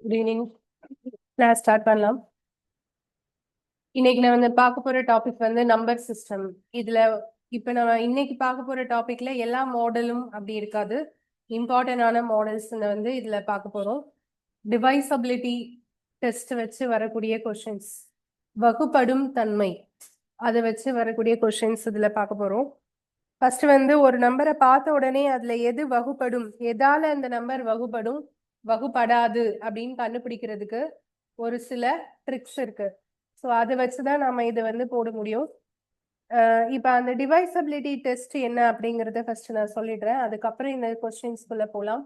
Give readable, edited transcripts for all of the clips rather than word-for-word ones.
Good evening. Class start பண்ணலாம். இன்னைக்கு நான் வந்து பார்க்க போற டாபிக் வந்து நம்பர் சிஸ்டம். இதுல இப்ப நம்ம இன்னைக்கு பார்க்க போற டாபிக்ல எல்லா மாடலும் அப்படி இருக்காது. இம்பார்ட்டன்டான மாடல்ஸ் வந்து இதுல பார்க்க போறோம். டிவைசபிலிட்டி டெஸ்ட் வச்சு வரக்கூடிய கொஷின்ஸ், வகுப்படும் தன்மை அதை வச்சு வரக்கூடிய கொஷின்ஸ் இதுல பார்க்க போறோம். ஃபர்ஸ்ட் வந்து ஒரு நம்பரை பார்த்த உடனே அதுல எது வகுப்படும், எதால அந்த நம்பர் வகுப்படும் வகுப்படாது அப்படின்னு கண்டுபிடிக்கிறதுக்கு ஒரு சில ட்ரிக்ஸ் இருக்கு. ஸோ அதை வச்சுதான் நம்ம இதை வந்து போட முடியும். இப்போ அந்த டிவைசபிலிட்டி டெஸ்ட் என்ன அப்படிங்கிறத ஃபர்ஸ்ட் நான் சொல்லிடுறேன். அதுக்கப்புறம் இந்த கொஸ்டின்ஸ்குள்ள போகலாம்.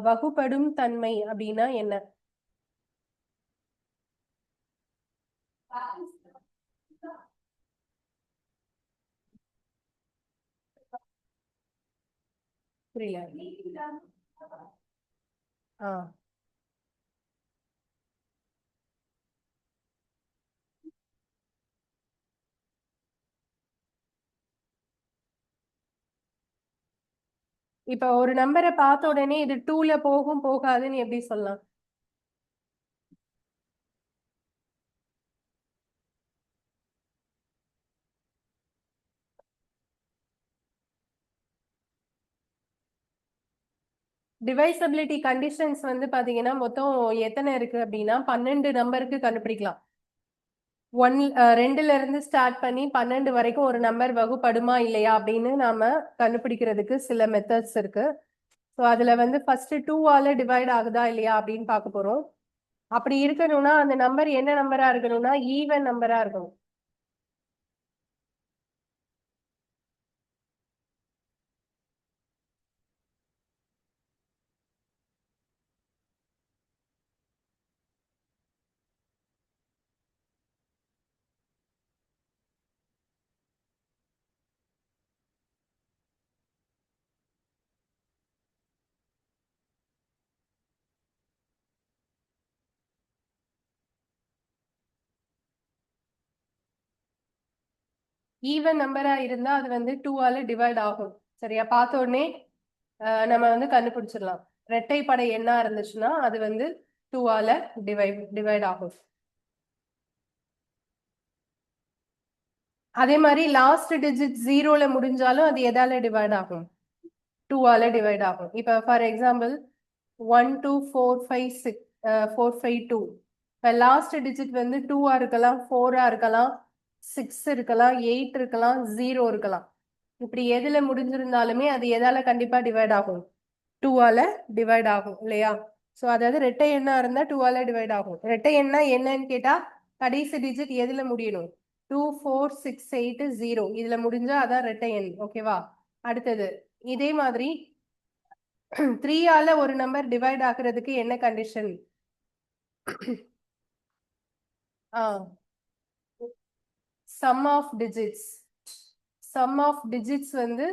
வகுப்படும் தன்மை அப்படின்னா என்ன? புரியல. ஆ இப்ப ஒரு நம்பரை பார்த்த உடனே இது 2ல போகும் போகாதுன்னு எப்படி சொல்லலாம்? டிவைசபிலிட்டி கண்டிஷன்ஸ் வந்து பாத்தீங்கன்னா மொத்தம் எத்தனை இருக்கு அப்படின்னா 12 நம்பருக்கு கண்டுபிடிக்கலாம். 2ல இருந்து ஸ்டார்ட் பண்ணி 12 வரைக்கும் ஒரு நம்பர் வகுப்படுமா இல்லையா அப்படின்னு நாம கண்டுபிடிக்கிறதுக்கு சில மெத்தட்ஸ் இருக்கு. ஸோ அதுல வந்து ஃபர்ஸ்ட் 2ஆல டிவைட் ஆகுதா இல்லையா அப்படின்னு பார்க்க போறோம். அப்படி இருக்கணும்னா அந்த நம்பர் என்ன நம்பரா இருக்கணும்னா ஈவன் நம்பரா இருக்கணும். ஈவன் நம்பரா இருந்தா அது வந்து 2ஆல டிவைட் ஆகும். சரியா? பார்த்த உடனே நம்ம வந்து கண்டுபிடிச்சிடலாம். இரட்டைப்படை எண்ணா இருந்துச்சுன்னா அது வந்து 2ஆல டிவைட் ஆகும். அதே மாதிரி லாஸ்ட் டிஜிட் 0ல முடிஞ்சாலும் அது எதால டிவைட் ஆகும்? 2ஆல டிவைட் ஆகும். இப்ப ஃபார் எக்ஸாம்பிள் 1 2 4 5 6 4 5 2. இப்ப லாஸ்ட் டிஜிட் வந்து 2ஆ இருக்கலாம், 4ஆ இருக்கலாம், 6 இருக்கலாம், 8 இருக்கலாம், 0 இருக்கலாம். இப்படி எதுல முடிஞ்சிருந்தாலுமே அது எதால கண்டிப்பா டிவைட் ஆகும்? 2ஆல டிவைட் ஆகும் இல்லையா? சோ அதாவது ரெட்டை எண்ணா இருந்தா 2ஆல டிவைட் ஆகும். ரெட்டை எண்ணா என்னன்னு கேட்டா கடைசி டிஜிட் எதுல முடியணும்? 2 4 6 8 0 இதுல முடிஞ்சா அதான் ரெட்டை எண். ஓகேவா? அடுத்தது இதே மாதிரி 3ஆல ஒரு நம்பர் டிவைட் ஆகுறதுக்கு என்ன condition? Sum of digits. Sum of digits வந்து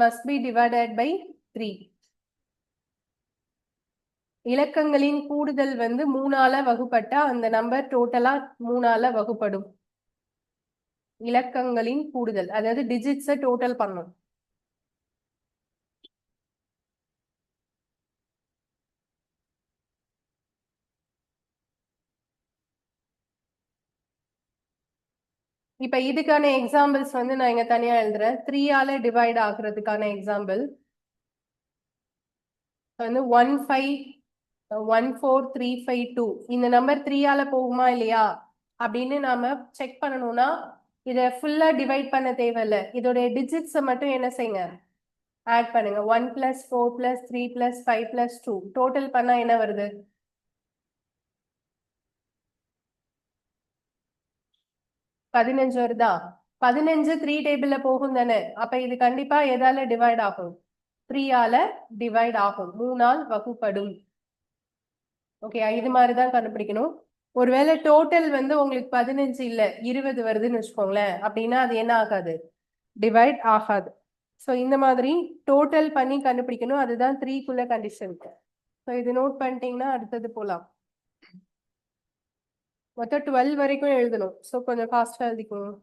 must be divided by 3. இலக்கங்களின் கூடுதல் வந்து 3ஆல வகுப்பட்டா அந்த நம்பர் டோட்டலா 3ஆல வகுப்படும். இலக்கங்களின் கூடுதல் அதாவது டிஜிட்ஸை டோட்டல் பண்ணும். இப்ப இதுக்கான எக்ஸாம்பிள்ஸ் வந்து நான் இங்க தனியா எழுதுறேன். 3ஆல டிவைட் ஆகுறதுக்கான எக்ஸாம்பிள் வந்து 1 5 1 4 3 5 2. இந்த நம்பர் 3ஆல போகுமா இல்லையா அப்படின்னு நாம செக் பண்ணணும்னா இதை ஃபுல்லா டிவைட் பண்ண தேவையில்லை. இதோட டிஜிட்ஸை மட்டும் என்ன செய்யுங்க, ஆட் பண்ணுங்க. 1 + 4 + 3 + 5 + 2 டோட்டல் பண்ணா என்ன வருது? 15 வருதா? 15 3 டேபிள்ல போகும் தானே. அப்ப இது கண்டிப்பா எதால டிவைட் ஆகும்? 3ஆல டிவைட் ஆகும். 3ஆல் வகுப்படும். ஓகே, இது மாதிரிதான் கண்டுபிடிக்கணும். ஒருவேளை டோட்டல் வந்து உங்களுக்கு 15 இல்ல 20 வருதுன்னு வச்சுக்கோங்களேன், அப்படின்னா அது என்ன ஆகாது? டிவைட் ஆகாது. ஸோ இந்த மாதிரி டோட்டல் பண்ணி கண்டுபிடிக்கணும். அதுதான் 3க்குள்ள கண்டிஷன். ஸோ இது நோட் பண்ணிட்டீங்கன்னா அடுத்தது போலாம். மொத்தம் 12 வரைக்கும் எழுதணும். ஸோ கொஞ்சம் ஃபாஸ்டா எழுதிக்கணும்.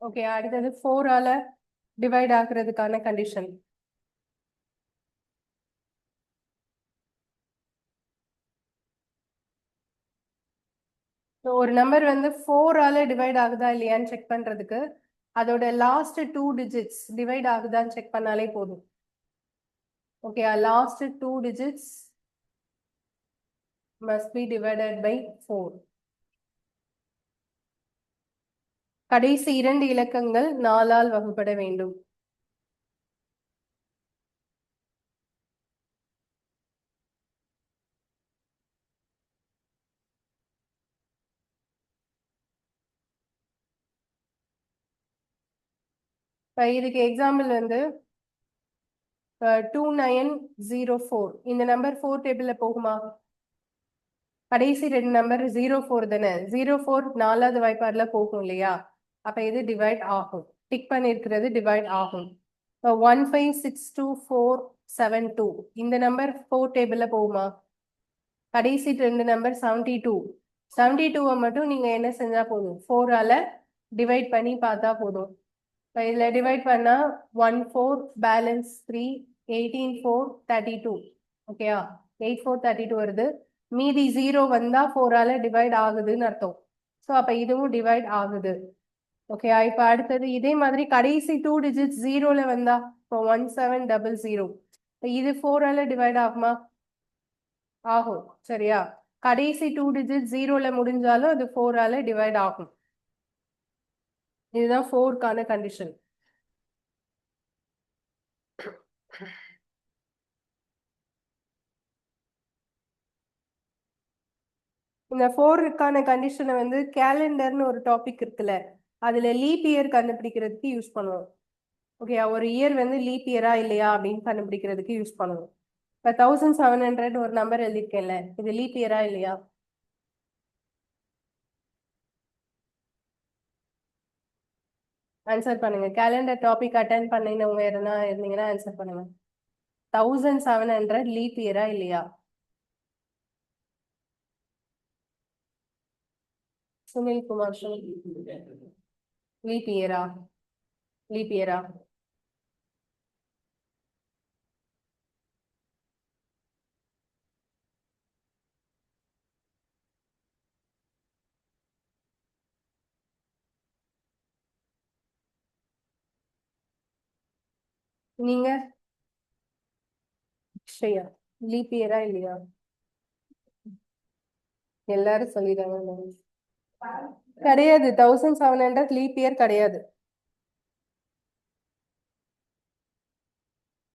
ஓகே, அடுத்தது 4ஆல டிவைட் ஆகுறதுக்கான கண்டிஷன். ஒரு நம்பர் வந்து 4ஆல டிவைட் ஆகுதா இல்லையான்னு செக் பண்றதுக்கு அதோட லாஸ்ட் 2 டிஜிட்ஸ் டிவைட் ஆகுதான்னு செக் பண்ணாலே போதும். Okay, last 2 digits must be divided by 4. கடைசி 2 இலக்கங்கள் 4ஆல் வகுப்பட வேண்டும். இதுக்கு எக்ஸாம்பிள் வந்து 2904 இந்த நம்பர் 4 டேபிள்ல போகுமா? கடைசி 2 நம்பர் 04 தானே, 04 4வது வாய்ப்பாடுல போகும் இல்லையா? அப்ப இது டிவைட் ஆகும். டிக் பண்ணிருக்கிறது டிவைட் ஆகும். 1562 இந்த நம்பர் 4 டேபிள்ல போகுமா? கடைசி 2 நம்பர் 72 72 மட்டும் நீங்க என்ன செஞ்சா போதும், 4ஆல டிவைட் பண்ணி பார்த்தா போதும். இதுல டிவைட் பண்ணா 14 பேலன்ஸ் 3 18 4 32. ஓகேயா, 8 4 32 வருது. மீதி 0 வந்தா 4ஆல டிவைட் ஆகுதுன்னு அர்த்தம். ஸோ அப்ப இதுவும் டிவைட் ஆகுது. ஓகே, இப்ப அடுத்தது இதே மாதிரி கடைசி 2 டிஜிட்ஸ் 0ல வந்தா இப்போ 1700. இது 4ஆல டிவைட் ஆகுமா? ஆகும். சரியா, கடைசி 2 டிஜிட் 0ல முடிஞ்சாலும் அது 4ஆல டிவைட் ஆகும். இதுதான் 4க்கான கண்டிஷன். இந்த 4க்கான கண்டிஷனை வந்து கேலண்டர்னு ஒரு டாபிக் இருக்குல்ல, அதுல லீப் இயர் கண்டுபிடிக்கிறதுக்கு யூஸ் பண்ணுவோம். ஓகே, ஒரு இயர் வந்து லீப் இயரா இல்லையா அப்படின்னு கண்டுபிடிக்கிறதுக்கு யூஸ் பண்ணுவோம். இப்போ 1700 ஒரு நம்பர் எழுதியிருக்கேன்ல, இது லீப் இயரா இல்லையா? ஆன்சர் பண்ணுங்க. கேலண்டர் டாபிக் அட்டென்ட் பண்ணினவங்க எதுனா இருந்தீங்கன்னா ஆன்சர் பண்ணுங்க. 1700 லீப் இயரா இல்லையா? சுனில் குமார் லீப் இயரா? லீப் இயரா? நீங்க ஸ்ரேயா லீப் இயரா இல்லையா? எல்லாரும் சொல்லிடுறாங்க. கிடையாது, 1700 லீப் இயர் கிடையாது.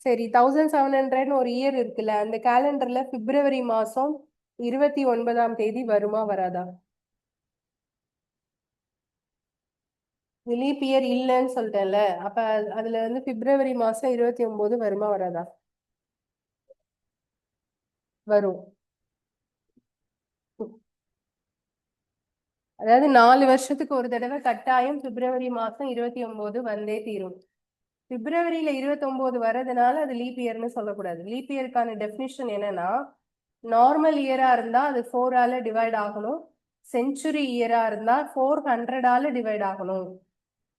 சரி, 1700 ஒரு இயர் இருக்குல்ல, அந்த கேலண்டர்ல பிப்ரவரி மாசம் 29ஆம் தேதி வருமா வராதா? லீப் இயர் இல்லைன்னு சொல்லிட்டேன்ல, அப்ப அதுல வந்து பிப்ரவரி மாசம் 29 வருமா வராதா? வரும். அதாவது 4 வருஷத்துக்கு ஒரு தடவை கட்டாயம் பிப்ரவரி மாசம் 29 வந்தே தீரும். பிப்ரவரியில 29 வர்றதுனால அது லீப் இயர்னு சொல்லக்கூடாது. லீப் இயருக்கான டெஃபினிஷன் என்னன்னா, நார்மல் இயரா இருந்தா அது 4ஆல டிவைட் ஆகணும். செஞ்சுரி இயரா இருந்தா 400ஆல டிவைட் ஆகணும்.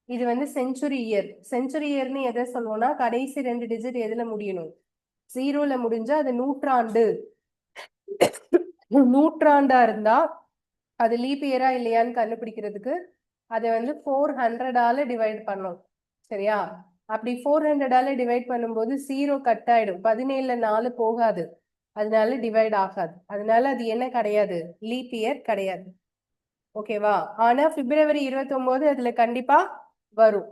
இது வந்து செஞ்சுரி இயர். செஞ்சுரி இயர்னு எதை சொல்லுவோம்னா, கடைசி 2 டிஜிட் எதுல முடியணும், 0ல முடிஞ்சா அது நூற்றாண்டு. நூற்றாண்டா இருந்தா அது லீப் இயரா இல்லையான்னு கண்டுபிடிக்கிறதுக்கு அதை வந்து 400ஆல டிவைட் பண்ணும். சரியா, அப்படி 400ஆல டிவைட் பண்ணும்போது 0 கட் ஆயிடும். 17ல 4 போகாது, அதனால டிவைட் ஆகாது. அதனால அது என்ன கிடையாது, லீப் இயர் கிடையாது. ஓகேவா? ஆனா பிப்ரவரி 29 அதுல கண்டிப்பா வரும்.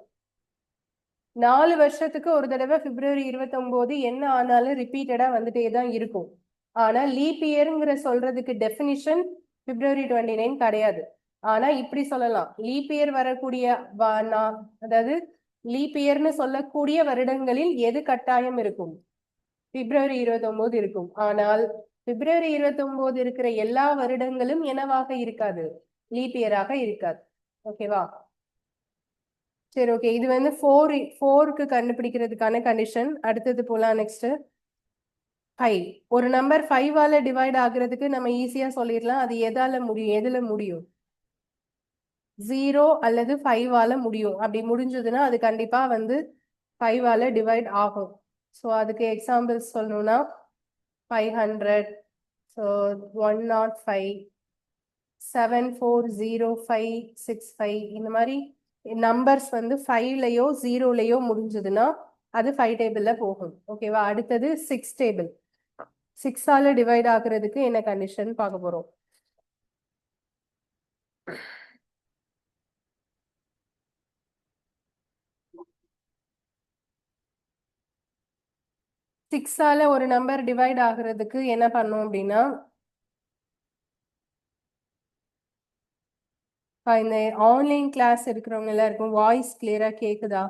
4 வருஷத்துக்கு ஒரு தடவை பிப்ரவரி 29 என்ன ஆனாலும் ரிப்பீட்டடா வந்துட்டே தான் இருக்கும். ஆனா லீப் இயர்ங்கிற சொல்றதுக்கு டெஃபினிஷன் பிப்ரவரி 29 கிடையாது. ஆனா இப்படி சொல்லலாம், லீப் இயர் வரக்கூடிய அதாவது லீப் இயர்னு சொல்லக்கூடிய வருடங்களில் எது கட்டாயம் இருக்கும், பிப்ரவரி 29 இருக்கும். ஆனால் பிப்ரவரி 29 இருக்கிற எல்லா வருடங்களும் என்னவாக இருக்காது, லீப் இயராக இருக்காது. ஓகேவா? சரி, ஓகே, இது வந்து 4க்கு கண்டுபிடிக்கிறதுக்கான கண்டிஷன். அடுத்தது போலாம். நெக்ஸ்ட் 5. ஒரு நம்பர் 5ஆல டிவைட் ஆகுறதுக்கு நம்ம ஈஸியா சொல்லிடலாம். அது எதால முடியும், எதுல முடியும்? 0 அல்லது 5ஆல முடியும். அப்படி முடிஞ்சதுன்னா அது கண்டிப்பா வந்து 5ஆல டிவைட் ஆகும். ஸோ அதுக்கு எக்ஸாம்பிள்ஸ் சொல்லணும்னா 500, ஸோ 105, 740565 இந்த மாதிரி நம்பர்ஸ் வந்து 5லயோ 0லயோ முடிஞ்சதுன்னா அது 5 டேபிள்ல போகும். ஓகேவா? அடுத்தது 6 டேபிள். 6ஆல டிவைட் ஆகுறதுக்கு என்ன கண்டிஷன் பார்க்க போறோம். சிக்ஸால ஒரு நம்பர் டிவைட் ஆகுறதுக்கு என்ன பண்ணும் அப்படின்னா, இந்த ஆன்லைன் கிளாஸ் இருக்கிறவங்க எல்லாருக்கும் வாய்ஸ் கிளியரா கேக்குதா?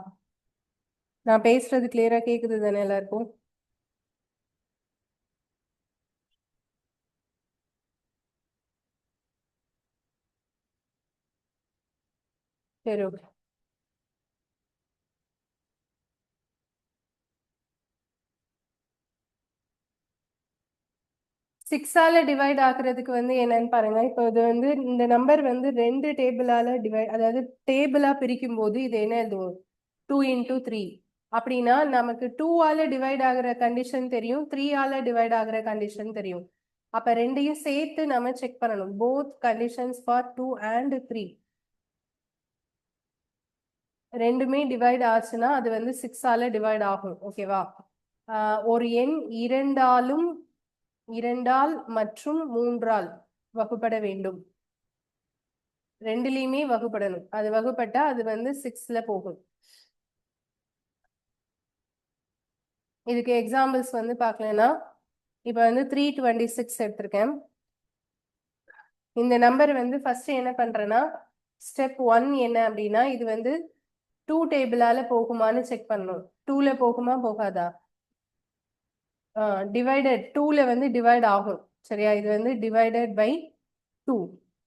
நான் பேசுறது கிளியரா கேக்குது தானே எல்லாருக்கும்? சரி, ஓகே. சிக்ஸால டிவைட் ஆகுறதுக்கு வந்து என்னன்னு பாருங்க. இப்போ இது வந்து இந்த நம்பர் வந்து 2 டேபிளால டிவைட், அதாவது டேபிளா பிரிக்கும் போது இது என்ன எழுதுவோம்? 2 into 3. அப்படின்னா நமக்கு 2ஆல டிவைட் ஆகுற கண்டிஷன் தெரியும், 3ஆல டிவைட் ஆகுற கண்டிஷன் தெரியும். அப்ப ரெண்டையும் சேர்த்து நம்ம செக் பண்ணணும். போத் கண்டிஷன்ஸ் ஃபார் 2 and 3 ரெண்டுமே டிவைட் ஆச்சுன்னா அது வந்து 6ஆல டிவைட் ஆகும். ஓகேவா? ஒரு எண் இரண்டால் மற்றும் 3ஆல் வகுப்பட வேண்டும். ரெண்டுலயுமே வகுப்படணும். அது வகுப்பட்டா அது வந்து 6ல போகும். இதுக்கு எக்ஸாம்பிள்ஸ் வந்து பார்க்கலன்னா, இப்ப வந்து 326 எடுத்திருக்கேன். இந்த நம்பர் வந்து ஃபர்ஸ்ட் என்ன பண்றேன்னா, ஸ்டெப் 1 என்ன அப்படின்னா, இது வந்து 2 டேபிளால போகுமான்னு செக் பண்ணணும். 2ல போகுமா போகாதா? டிவைடட் 2ல வந்து டிவைட் ஆகும். சரியா? இது வந்து டிவைடட் பை 2.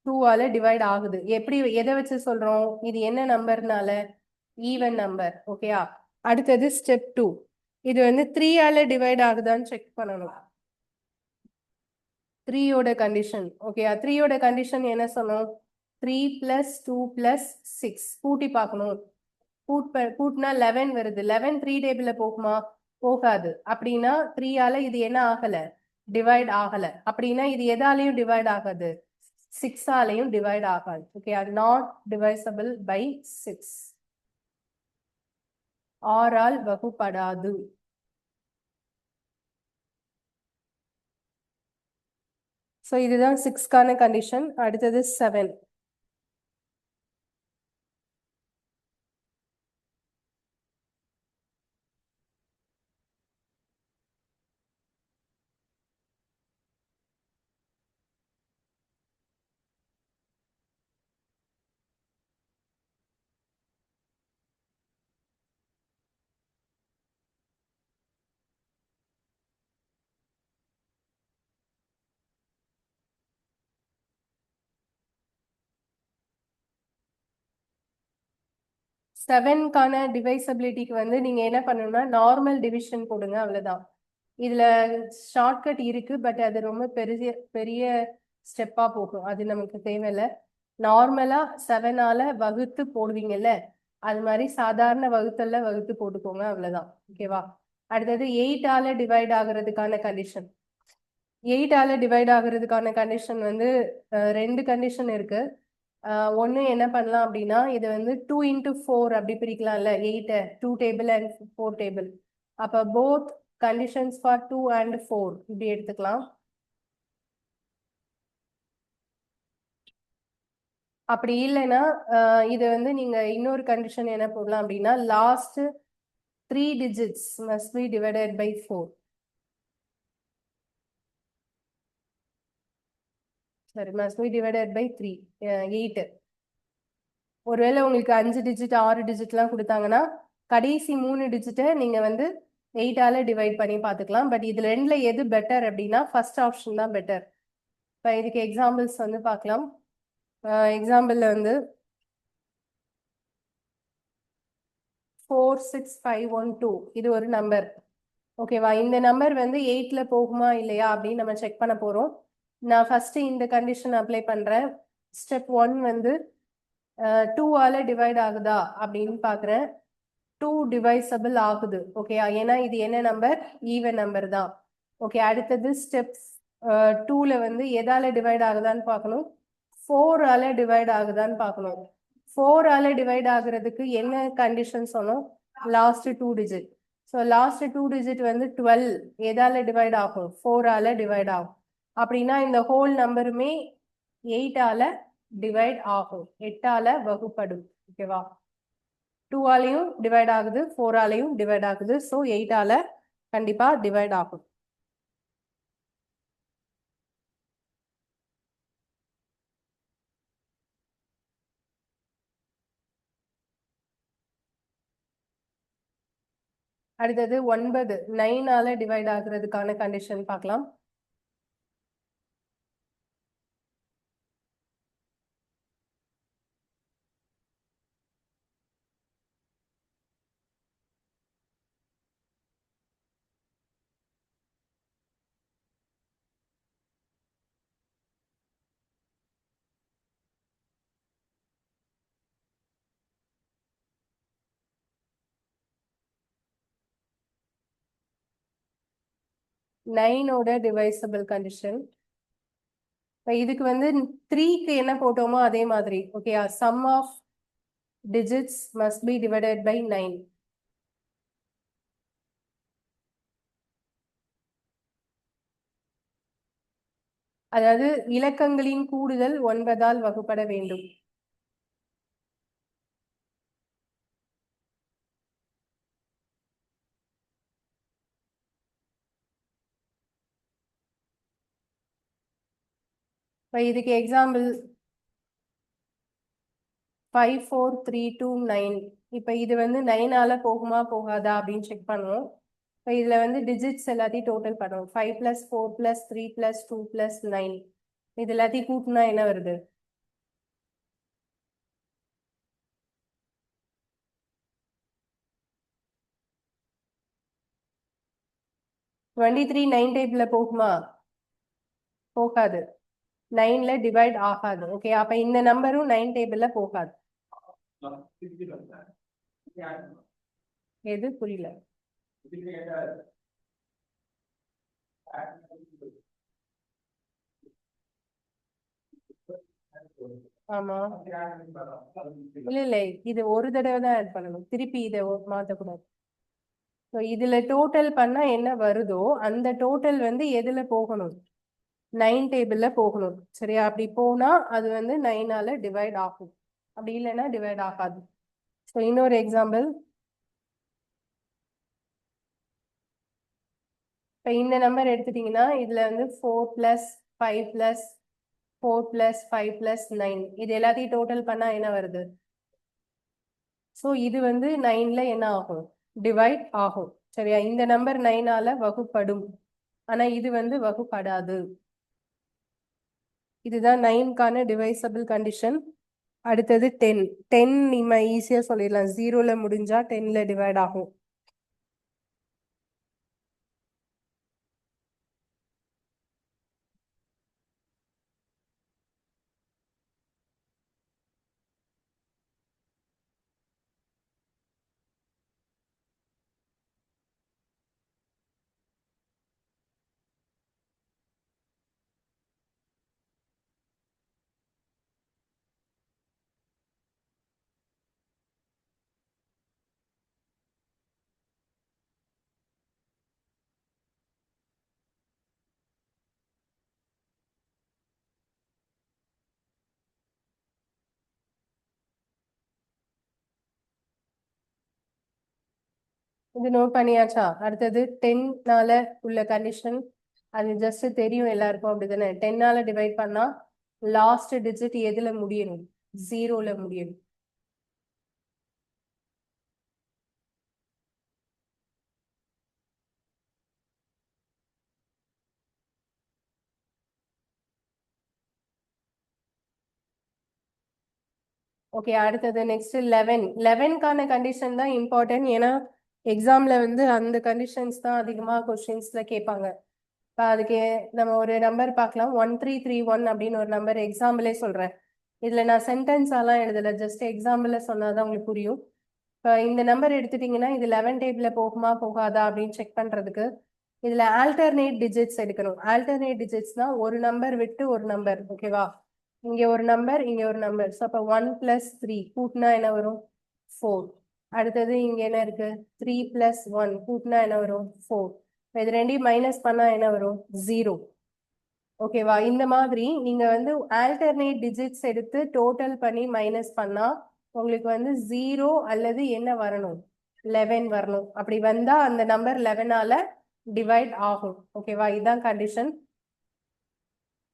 2ஆல டிவைட் ஆகுது. எப்படி, எதை வச்சு சொல்றோம்? இது என்ன நம்பர்னால? Even number. ஓகேயா? அடுத்தது ஸ்டெப் 2. இது வந்து 3ஆல டிவைட் ஆகுதான்னு செக் பண்ணணும். 3யோட கண்டிஷன். ஓகேயா? 3யோட கண்டிஷன் என்ன சொன்னோம்? 3 plus 2 plus 6 கூட்டி பார்க்கணும். கூட்டினா 11 வருது. 11 3 டேபிள்ல போகுமா? போகாது. அப்படின்னா 3ஆல இது என்ன ஆகல? டிவைட் ஆகல. அப்படின்னா இது எதாலையும் டிவைட் ஆகாது? 6ஆலையும் டிவைட் ஆகாது. ஓகே, அது நாட் டிவைசபிள் பை 6. 6ஆல் வகுப்படாது. ஸோ இதுதான் 6க்கான கண்டிஷன். அடுத்தது 7. செவன்கான டிவைசபிலிட்டிக்கு வந்து நீங்க என்ன பண்ணணும்னா நார்மல் டிவிஷன் போடுங்க, அவ்வளவுதான். இதுல ஷார்ட்கட் இருக்கு, பட் அது ரொம்ப பெரிய பெரிய ஸ்டெப்பா போகும். அது நமக்கு தேவையில்லை. நார்மலா 7ஆல வகுத்து போடுவீங்கல்ல, அது மாதிரி சாதாரண வகுத்தல்ல வகுத்து போட்டுக்கோங்க, அவ்வளவுதான். ஓகேவா? அடுத்தது 8ஆல டிவைட் ஆகுறதுக்கான கண்டிஷன். 8ஆல டிவைட் ஆகுறதுக்கான கண்டிஷன் வந்து ரெண்டு கண்டிஷன் இருக்கு. ஒன்று என்ன பண்ணலாம் அப்படின்னா, இது வந்து 2 into 4 அப்படி பிரிக்கலாம்ல, 8 2 டேபிள் அண்ட் 4 டேபிள். அப்போ போத் கண்டிஷன்ஸ் ஃபார் 2 and 4 இப்படி எடுத்துக்கலாம். அப்படி இல்லைன்னா இது வந்து நீங்க இன்னொரு கண்டிஷன் என்ன போடலாம் அப்படின்னா, last 3 digits must be divided by 4. சரி, must be divided by 3. 8. ஒருவேளை உங்களுக்கு 5 டிஜிட் 6 டிஜிட்லாம் கொடுத்தாங்கன்னா கடைசி 3 டிஜிட்டை நீங்க வந்து 8ஆல டிவைட் பண்ணி பார்த்துக்கலாம். பட் இது ரெண்டுல எது பெட்டர் அப்படின்னா ஃபர்ஸ்ட் ஆப்ஷன் தான் பெட்டர். இப்போ இதுக்கு எக்ஸாம்பிள்ஸ் வந்து பார்க்கலாம். எக்ஸாம்பிள்ல வந்து 46512 இது ஒரு நம்பர். ஓகேவா? இந்த நம்பர் வந்து 8ல போகுமா இல்லையா அப்படின்னு நம்ம செக் பண்ண போறோம். நான் ஃபர்ஸ்ட் இந்த கண்டிஷன் அப்ளை பண்றேன். ஸ்டெப் 1 வந்து 2ஆல டிவைட் ஆகுதா அப்படின்னு பாக்குறேன். 2 டிவைசபிள் ஆகுது. ஓகே, ஏன்னா இது என்ன நம்பர்? ஈவன் நம்பர் தான். ஓகே, அடுத்தது ஸ்டெப்ஸ் 2ல வந்து எதால டிவைட் ஆகுதான்னு பார்க்கணும். 4ஆல டிவைட் ஆகுதான்னு பார்க்கணும். 4ஆல டிவைட் ஆகுறதுக்கு என்ன கண்டிஷன் சொன்னோம்? Last 2 digit. So last 2 digit வந்து 12 எதால டிவைட் ஆகும்? 4ஆல டிவைட் ஆகும். அப்படின்னா இந்த ஹோல் நம்பருமே 8ஆல டிவைட் ஆகும். 8ஆல வகுப்படும். ஓகேவா? 2ஆலையும் டிவைட் ஆகுது, 4ஆலையும் டிவைட் ஆகுது. ஸோ 8ஆல கண்டிப்பா டிவைட் ஆகும். அடுத்தது 9 9ஆல டிவைட் ஆகுறதுக்கான கண்டிஷன் பார்க்கலாம். நைனோட டிவைசபிள் கண்டிஷன். இதுக்கு வந்து 3க்கு என்ன போட்டோமோ அதே மாதிரி. Okay, sum of digits must be divided by 9. அதாவது இலக்கங்களின் கூடுதல் 9ஆல் வகுப்பட வேண்டும். இதுக்கு எக்ஸாம்பிள் 5 4 3 2 9. இப்போ இது வந்து 9ஆல போகுமா போகாதா அப்படின்னு செக் பண்ணுவோம். இப்போ இதுல வந்து டிஜிட்ஸ் எல்லாத்தையும் டோட்டல் பண்ணுவோம். 5 + 4 + 3 + 2 + 9. இது எல்லாத்தையும் கூட்டினா என்ன வருது? 23 9 டேபிள்ல போகுமா? போகாது. 9ல டிவைட் ஆகாது. ஓகே, அப்ப இந்த நம்பரும் 9 டேபிள்ல போகாது. எது புரியல? ஆமா, இல்ல இல்ல, இது ஒரு தடவை தான் ஆட் பண்ணணும். திருப்பி இதை மாத்தக்கூடாது. ஸோ இதுல டோட்டல் பண்ணா என்ன வருதோ அந்த டோட்டல் வந்து எதுல போகணும்? 9 டேபிள்ல போகணும். சரியா? அப்படி போனா அது வந்து 9ஆல டிவைட் ஆகும். அப்படி இல்லைன்னா டிவைட் ஆகாது. ஸோ இன்னொரு எக்ஸாம்பிள். இப்போ இந்த நம்பர் எடுத்துட்டீங்கன்னா இதுல வந்து 4 + 5 + 4 + 5 + 9 இது எல்லாத்தையும் டோட்டல் பண்ணா என்ன வருது? ஸோ இது வந்து 9ல என்ன ஆகும்? டிவைட் ஆகும். சரியா? இந்த நம்பர் 9ஆல வகுப்படும். ஆனா இது வந்து வகுப்படாது. இதுதான் 9க்கான டிவைசபிள் கண்டிஷன். அடுத்தது 10. 10 நம்ம ஈஸியா சொல்லிடலாம். 0ல முடிஞ்சா 10ல டிவைட் ஆகும். இது நோட் பண்ணியாச்சா? அடுத்தது 10னால உள்ள கண்டிஷன். அது ஜஸ்ட் தெரியும் எல்லாருக்கும், அப்படிதானே? 10னால டிவைட் பண்ணா லாஸ்ட் டிஜிட் எதுல முடியணும்? 0ல முடியணும். ஓகே, அடுத்தது நெக்ஸ்ட் 11. 11க்கான கண்டிஷன் தான் இம்பார்ட்டன்ட். ஏன்னா எக்ஸாம்ல வந்து அந்த கண்டிஷன்ஸ் தான் அதிகமா கொஸ்டின்ஸ்ல கேட்பாங்க. இப்போ அதுக்கு நம்ம ஒரு நம்பர் பார்க்கலாம். 1331 அப்படின்னு ஒரு நம்பர் எக்ஸாம்பிளே சொல்றேன். இதுல நான் சென்டென்ஸ் எல்லாம் எழுதல, ஜஸ்ட் எக்ஸாம்பிள்ல சொன்னாதான் உங்களுக்கு புரியும். இப்போ இந்த நம்பர் எடுத்துட்டீங்கன்னா இது 11 டேபிள்ல போகுமா போகாதா அப்படின்னு செக் பண்றதுக்கு இதுல ஆல்டர்னேட் டிஜிட்ஸ் எடுக்கணும். ஆல்டர்னேட் டிஜிட்ஸ்னா ஒரு நம்பர் விட்டு ஒரு நம்பர், ஓகேவா? இங்க ஒரு நம்பர், இங்க ஒரு நம்பர். ஸோ அப்போ 1 + 3 கூட்டினா என்ன வரும்? 4. அடுத்தது இங்க என்ன இருக்கு? 3 + 1 கூட்டினா என்ன வரும்? 4. இது ரெண்டையும் மைனஸ் பண்ணா என்ன வரும்? 0. ஓகேவா? இந்த மாதிரி நீங்க வந்து ஆல்டர்னேட் டிஜிட்ஸ் எடுத்து டோட்டல் பண்ணி மைனஸ் பண்ணா உங்களுக்கு வந்து 0 அல்லது என்ன வரணும்? 11 வரணும். அப்படி வந்தா அந்த நம்பர் 11ஆல டிவைட் ஆகும். ஓகேவா? இதுதான் கண்டிஷன்.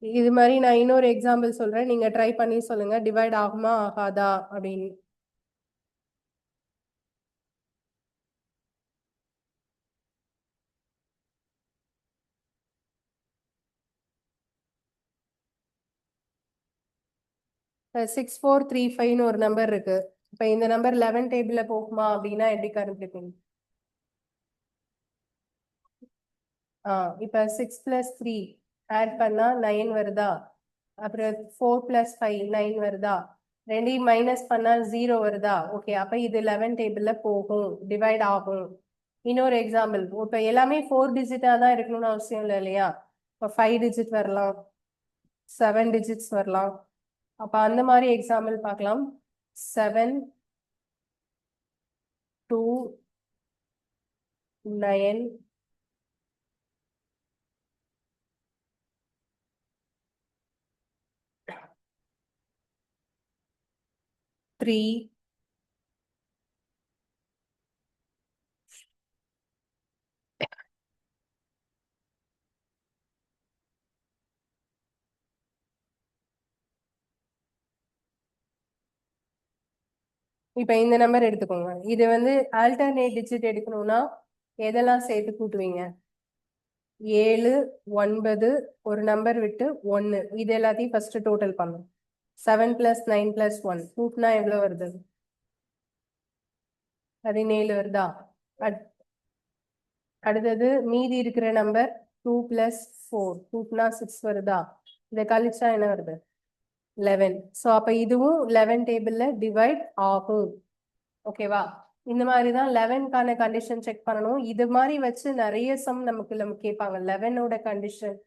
இது மாதிரி நான் இன்னொரு எக்ஸாம்பிள் சொல்றேன், நீங்க ட்ரை பண்ணி சொல்லுங்க டிவைட் ஆகுமா ஆகாதா அப்படின்னு. சிக்ஸ் ஃபோர் த்ரீ ஃபைவ்னு ஒரு நம்பர் இருக்கு. இப்ப இந்த நம்பர் 11 டேபிள்ல போகுமா அப்படின்னா எப்படி கண்டுபிடிப்பீங்க? இப்ப 6 + 3 ஆட் பண்ணா 9 வருதா? அப்புறம் 4 + 5 9 வருதா? ரெண்டையும் மைனஸ் பண்ணா 0 வருதா? ஓகே, அப்ப இது 11 டேபிள்ல போகும், டிவைட் ஆகும். இன்னொரு எக்ஸாம்பிள், இப்ப எல்லாமே 4 டிஜிட்டா தான் இருக்கணும்னு அவசியம் இல்லை இல்லையா? இப்போ 5 டிஜிட் வரலாம், 7 டிஜிட்ஸ் வரலாம். அப்ப அந்த மாதிரி எக்ஸாம்பிள் பார்க்கலாம். 7 2 9 3 இப்ப இந்த நம்பர் எடுத்துக்கோங்க. இது வந்து ஆல்டர்னேட் டிஜிட் எடுக்கணும்னா எதெல்லாம் சேர்த்து கூட்டுவீங்க? 7 9 ஒரு நம்பர் விட்டு 1, இது எல்லாத்தையும் ஃபர்ஸ்ட் டோட்டல் பண்ணும். 7 + 9 + 1 கூட்டினா எவ்வளவு வருது? 17 வருதா? அடுத்தது மீதி இருக்கிற நம்பர் 2 + 4 கூட்டினா 6 வருதா? இதை கழிச்சா என்ன வருது? 11. ஸோ அப்ப இதுவும் 11 டேபிள்ல டிவைட் ஆகும். ஓகேவா? இந்த மாதிரி தான் 11க்கான கண்டிஷன் செக் பண்ணணும். இது மாதிரி வச்சு நிறைய சம் நம்ம கேட்பாங்க. 11ஓட கண்டிஷன்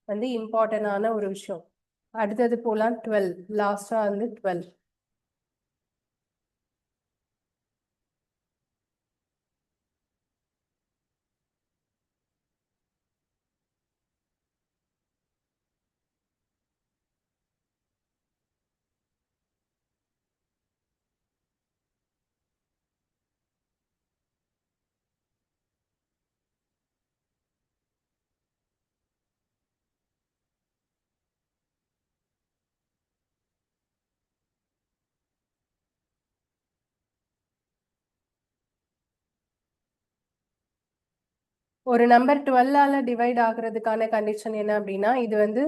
வந்து இம்பார்ட்டன்டான ஒரு விஷயம். அடுத்தது போலாம் 12. லாஸ்டா வந்து 12. ஒரு நம்பர் 12ஆல டிவைட் ஆகுறதுக்கான கண்டிஷன் என்ன அப்படின்னா, இது வந்து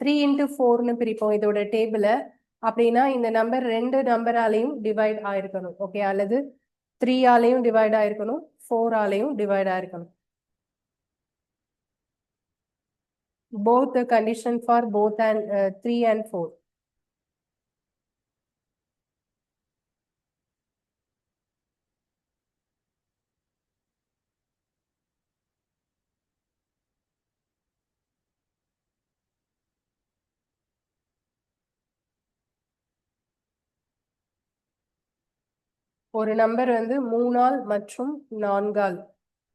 3 × 4ன்னு பிரிப்போம் இதோட டேபிள. அப்படின்னா இந்த நம்பர் ரெண்டு நம்பராலையும் டிவைட் ஆயிருக்கணும். ஓகே, அல்லது 3ஆலையும் டிவைட் ஆயிருக்கணும், 4ஆலையும் டிவைட் ஆயிருக்கணும். Both the condition for both and 3 and 4. ஒரு நம்பர் வந்து 3ஆல் மற்றும் 4ஆல்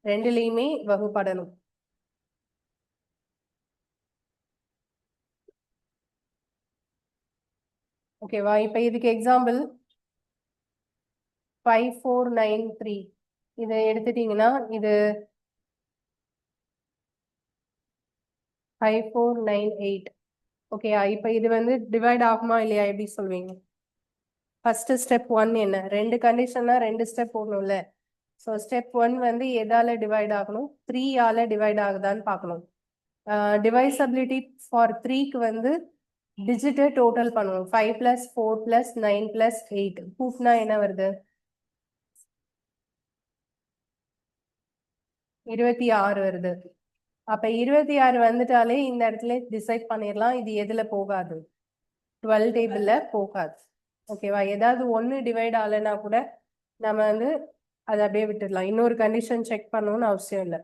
ரெண்டுலையுமே வகுப்படணும். ஓகேவா? இப்ப இதுக்கு எக்ஸாம்பிள் 5493 இதை எடுத்துட்டீங்கன்னா இது 5498. ஓகே, இப்ப இது வந்து டிவைட் ஆகுமா இல்லையா எப்படி சொல்வீங்க? ஃபர்ஸ்ட் ஸ்டெப் 1 என்ன? ரெண்டு கண்டிஷன்னா ரெண்டு ஸ்டெப் போடணும்ல. ஸோ ஸ்டெப் 1 வந்து எதால டிவைட் ஆகணும்? 3ஆல டிவைட் ஆகுதான்னு பார்க்கணும். டிவைசபிலிட்டி ஃபார் 3க்கு வந்து டிஜிட்டை டோட்டல் பண்ணுவோம். 5 + 4 + 9 + 8 கூட்டினா என்ன வருது? 26 வருது. அப்ப 26 வந்துட்டாலே இந்த இடத்துல டிசைட் பண்ணிடலாம் இது எதுல போகாது. 12 டேபிள்ல போகாது. ஓகேவா? ஏதாவது ஒன்று டிவைட் ஆகலைன்னா கூட நம்ம வந்து அதை அப்படியே விட்டுடலாம். இன்னொரு கண்டிஷன் செக் பண்ணணும்னு அவசியம் இல்லை.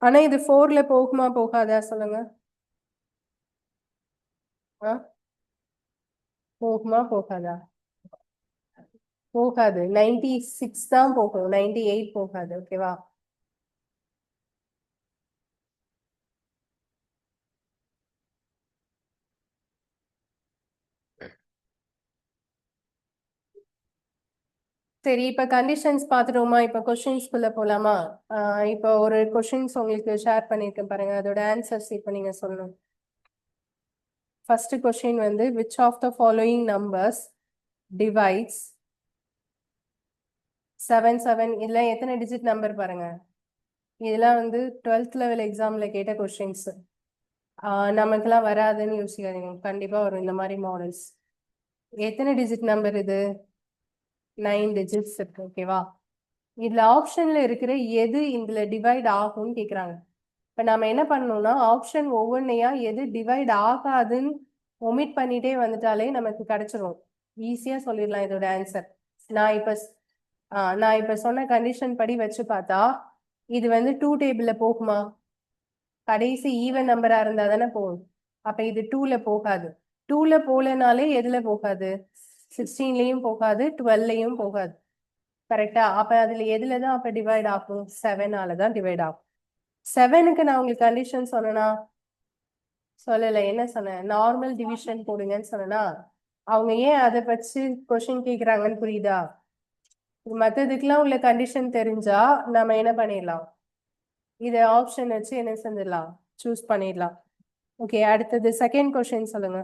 ஆனா இது 4ல போகுமா போகாதா சொல்லுங்க. போகுமா போகாதா? போகாது. 96 தான் போகும், 98 போகாது. ஓகேவா? சரி, இப்ப கண்டிஷன்ஸ் பார்த்துட்டோமா? இப்ப கொஸ்டின்ஸ்குள்ள போலாமா? இப்போ ஒரு கொஸ்டின்ஸ் உங்களுக்கு ஷேர் பண்ணிருக்கேன் பாருங்க, அதோட ஆன்சர்ஸ் இப்ப நீங்க சொல்லணும். ஃபர்ஸ்ட் கொஸ்டின் வந்து which of the following numbers divides 7 இதுல எத்தனை டிஜிட் நம்பர் பாருங்க. இதெல்லாம் வந்து 12th லெவல் எக்ஸாம்ல கேட்ட கொஸ்டின்ஸ். நமக்கெல்லாம் வராதுன்னு யோசிக்காதீங்க, கண்டிப்பா வரும் இந்த மாதிரி மாடல்ஸ். எத்தனை டிஜிட் நம்பர் இது? 9 டிஜிட்ஸ் இருக்கு. ஓகேவா? இதுல ஆப்ஷன்ல இருக்கிற எது இதுல டிவைட் ஆகும்னு கேக்குறாங்க. இப்ப நாம என்ன பண்ணணும்னா ஆப்ஷன் ஒவ்வொன்றையா எது டிவைட் ஆகாதுன்னு ஒமிட் பண்ணிட்டே வந்துட்டாலே நமக்கு கிடைச்சிரும். ஈஸியா சொல்லிடலாம் இதோட ஆன்சர். நான் இப்ப நான் இப்ப சொன்ன கண்டிஷன் படி வச்சு பார்த்தா இது வந்து 2 டேபிள்ல போகுமா? கடைசி ஈவன் நம்பரா இருந்தா தானே போகும். அப்ப இது 2ல போகாது. 2ல போலனாலே எதுல போகாது? 16லயும் போகாது, 12லயும் போகாது. கரெக்டா? அப்ப அதுல எதுலதான் அப்ப டிவைட் ஆகும்? 7ஆல தான் டிவைட் ஆகும். 7க்கு நான் உங்களுக்கு கண்டிஷன் சொன்னேனா? சொல்லல. என்ன சொன்னேன்? நார்மல் டிவிஷன் போடுங்கன்னு சொன்னேனா? அவங்க ஏன் அதை வச்சு கொஸ்டின் கேக்குறாங்கன்னு புரியுதா? மத்ததுக்கெல்லாம் உள்ள கண்டிஷன் தெரிஞ்சா நம்ம என்ன பண்ணிடலாம், இதை ஆப்ஷன் வச்சு என்ன செஞ்சிடலாம், சூஸ் பண்ணிடலாம். ஓகே, அடுத்தது செகண்ட் கொஸ்டின் சொல்லுங்க.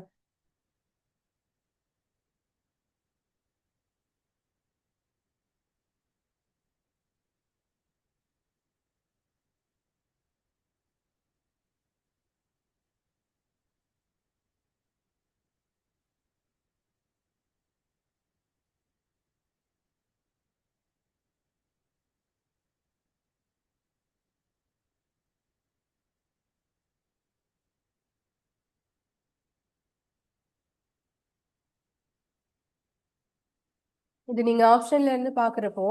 இது நீங்க ஆப்ஷன்ல இருந்து பாக்குறப்போ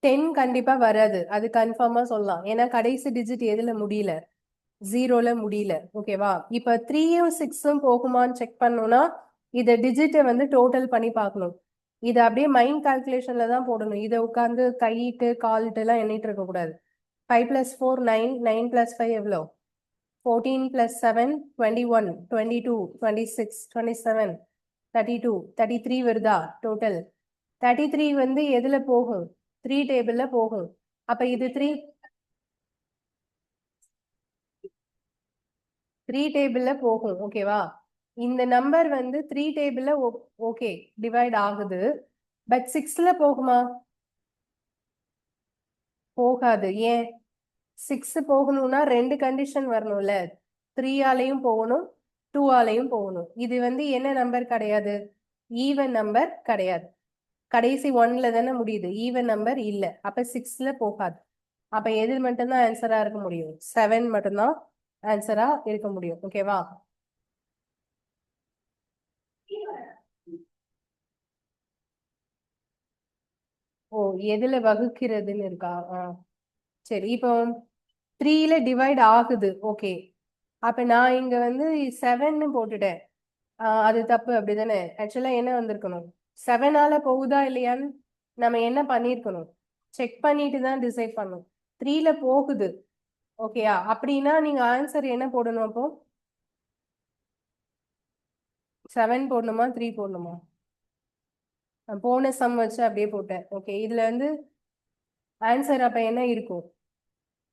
10 கண்டிப்பா வராது, அது கன்ஃபார்மா சொல்லலாம். ஏன்னா கடைசி டிஜிட் எதுல முடியல? 0ல முடியல. ஓகேவா? இப்ப 3யும் 6ம் போகுமான்னு செக் பண்ணணும்னா இத டிஜிட்டை வந்து டோட்டல் பண்ணி பார்க்கணும். இதை அப்படியே மைண்ட் கால்குலேஷன்ல தான் போடணும். இதை உட்காந்து கையிட்டு கால்ட்டு எல்லாம் எண்ணிட்டு இருக்க கூடாது. 5 + 4 9, 9 + 5 எவ்வளோ? 14 + 7 21, 22, 26, 27, 32, 33 வருதா டோட்டல்? 33 வந்து எதுல போகும்? 3 டேபிள்ல போகும். அப்ப இது 3 டேபிள்ல போகும். ஓகேவா? இந்த நம்பர் வந்து 3 டேபிள்ல ஓகே டிவைட் ஆகுது. பட் 6ல போகுமா? போகாது. ஏன்? 6 போகணும்னா 2 கண்டிஷன் வரணும்ல. 3ஆலையும் போகணும், 2ஆலையும் போகணும். இது வந்து என்ன நம்பர் கிடையாது? ஈவன் நம்பர் கிடையாது. கடைசி 1ல தானே முடியுது, ஈவன் நம்பர் இல்ல. அப்ப 6ல போகாது. அப்ப எது மட்டும்தான் ஆன்சரா இருக்க முடியும்? 7 மட்டும்தான் ஆன்சரா இருக்க முடியும். ஓகேவா? ஓ, எதுல வகுக்கிறதுன்னு இருக்கா? சரி, இப்போ 3ல டிவைட் ஆகுது. ஓகே, அப்ப நான் இங்க வந்து 7ன்னு போட்டுட்டேன். அது தப்பு, அப்படிதானே? ஆக்சுவலா என்ன வந்திருக்கணும்? 7ஆல போகுதா இல்லையான்னு நம்ம என்ன பண்ணிருக்கணும்? செக் பண்ணிட்டு தான் டிசைட் பண்ணணும். 3ல போகுது. ஓகேயா? அப்படின்னா நீங்க ஆன்சர் என்ன போடணும் அப்போ? 7 போடணுமா 3 போடணுமா? நான் போன சம் வச்சு அப்படியே போட்டேன். ஓகே, இதுல வந்து ஆன்சர் அப்ப என்ன இருக்கும்?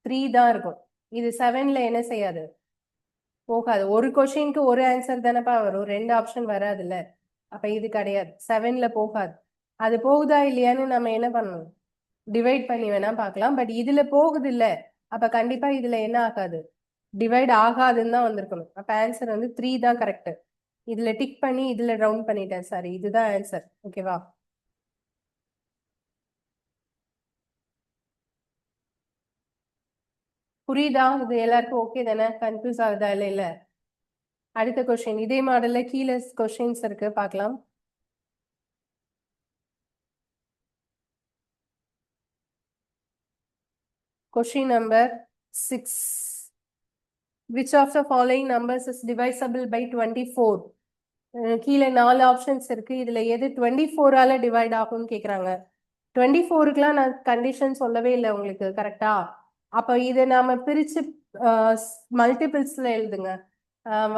3 தான் இருக்கும். இது 7ல என்ன செய்யாது? போகாது. ஒரு கொஸ்டினுக்கு ஒரு ஆன்சர் தானப்பா வரும், 2 ஆப்ஷன் வராதுல்ல. அப்ப இது கிடையாது, 7ல போகாது. அது போகுதா இல்லையான்னு நம்ம என்ன பண்ணணும்? டிவைட் பண்ணி வேணா பார்க்கலாம். பட் இதுல போகுது இல்ல, அப்ப கண்டிப்பா இதுல என்ன ஆகாது? டிவைட் ஆகாதுன்னு தான் வந்திருக்கணும். அப்ப ஆன்சர் வந்து 3 தான் கரெக்ட். இதுல டிக் பண்ணி இதுல ரவுண்ட் பண்ணிட்டேன். சாரி, இதுதான் ஆன்சர். ஓகேவா? புரியுதா? இது எல்லாருக்கும் ஓகே தானே? கன்ஃபியூஸ் ஆகுதா? இல்ல இல்ல அடுத்த கொஸ்டின் இதே மாடல்ல கீழே கொஸ்டின்ஸ் இருக்கு பார்க்கலாம். Question number 6. Which of the following numbers is divisible by 24? கீழே 4 ஆப்ஷன்ஸ் இருக்கு. இதுல எது 24ஆல டிவைட் ஆகும்னு கேக்குறாங்க. 24க்குலாம் நான் கண்டிஷன் சொல்லவே இல்லை உங்களுக்கு, கரெக்டா? அப்ப இதை நாம பிரிச்சு மல்டிபிள்ஸ்ல எழுதுங்க.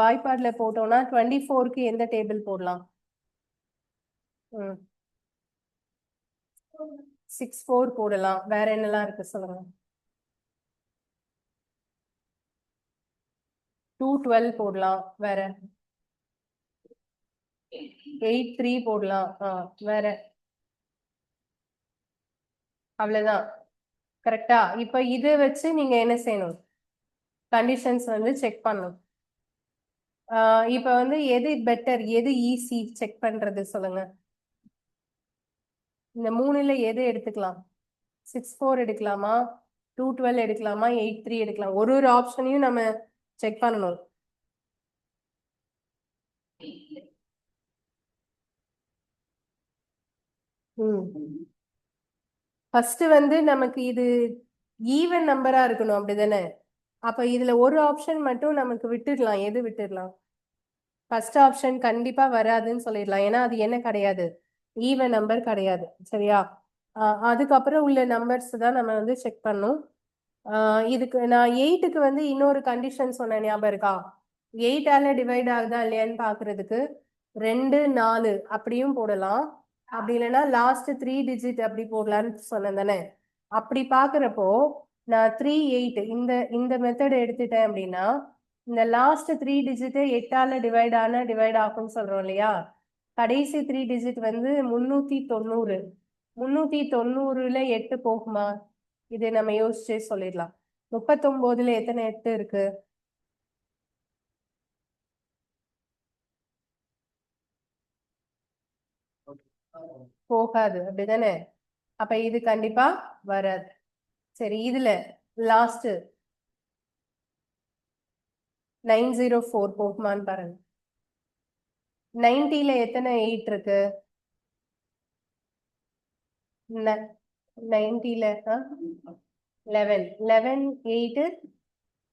வாய்ப்பாடுல போட்டோம்னா 24க்கு எந்த டேபிள் போடலாம்? 6 4 போடலாம். வேற என்னெல்லாம் இருக்கு சொல்லுங்க. 2 12 போடலாம். வேற 8 3 போடலாம். வேற அவ்வளவுதான், கரெக்டா? இப்ப இது வச்சு நீங்க என்ன செய்யணும்? கண்டிஷன்ஸ் வந்து செக் பண்ணணும். இப்ப வந்து எது பெட்டர், எது ஈஸி செக் பண்றது சொல்லுங்க. இந்த 3ல எது எடுத்துக்கலாம்? 6 4 எடுக்கலாமா, 2 12 எடுக்கலாமா, 8 3 எடுக்கலாம்? ஒரு ஒரு ஆப்ஷனையும் நம்ம செக் பண்ணணும். ஃபர்ஸ்ட் வந்து நமக்கு இது ஈவன் நம்பரா இருக்கணும், அப்படிதானே? அப்ப இதுல ஒரு ஆப்ஷன் மட்டும் நமக்கு விட்டுடலாம். எது விட்டுடலாம்? ஃபர்ஸ்ட் ஆப்ஷன் கண்டிப்பா வராதுன்னு சொல்லிடலாம். ஏன்னா அது என்ன கிடையாது, ஈவன் நம்பர் கிடையாது, சரியா? அதுக்கப்புறம் உள்ள நம்பர்ஸ் தான் நம்ம வந்து செக் பண்ணணும். இதுக்கு நான் 8க்கு வந்து இன்னொரு கண்டிஷன் சொன்ன ஞாபகம் இருக்கா? 8ஆல டிவைட் ஆகுதா இல்லையான்னு பாக்குறதுக்கு 2 4 அப்படியும் போடலாம். அப்படி இல்லைன்னா லாஸ்ட் 3 டிஜிட் அப்படி போடலான்னு சொன்னேன் தானே? அப்படி பாக்குறப்போ நான் 3 8 இந்த இந்த மெத்தட் எடுத்துட்டேன் அப்படின்னா, இந்த லாஸ்ட் 3 டிஜிட் 8ஆல டிவைட் ஆகும்னு சொல்றோம் இல்லையா? கடைசி 3 டிஜிட் வந்து 390. 390ல 8 போகுமா? இது நம்ம யோசிச்சே சொல்லிடலாம். 39ல எத்தனை 8 இருக்கு? போகாது, அப்படிதானே? அப்ப இது கண்டிப்பா வராது. சரி, இதுல லாஸ்ட் 904 போகுமான்னு பாருங்க. 90ல எத்தனை 8 இருக்கு? 90ல 11 11 8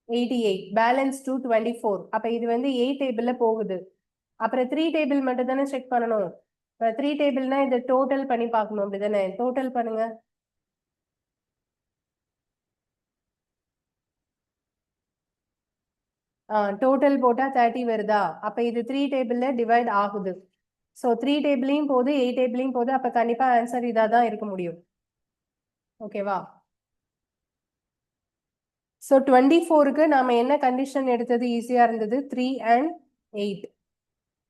88, பேலன்ஸ் 224. அப்ப இது வந்து 8 டேபிள்ல போகுது. அப்புறம் 3 டேபிள் மட்டும் தானே செக் பண்ணணும். 3 டேபிள்னா இதை டோட்டல் பண்ணி பார்க்கணும், அப்படிதானே? டோட்டல் பண்ணுங்க. டோட்டல் போட்டா 30 வருதா? அப்ப இது 3 டேபிள்ல டிவைட் ஆகுது. ஸோ 3 டேபிளையும் போது 8 டேபிளையும் போது. அப்ப கண்டிப்பா ஆன்சர் இதா தான் இருக்க முடியும். ஓகேவா? ஸோ 24க்கு நாம என்ன கண்டிஷன் எடுத்தது ஈஸியா இருந்தது? 3 and 8.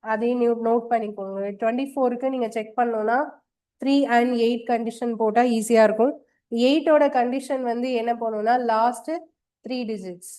அதையும் நோட் பண்ணிக்கோங்க. 24க்கு நீங்க செக் பண்ணணும்னா 3 and 8 கண்டிஷன் போட்டா ஈஸியா இருக்கும். 8ஓட கண்டிஷன் வந்து என்ன பண்ணணும்னா லாஸ்ட் 3 டிஜிட்ஸ்.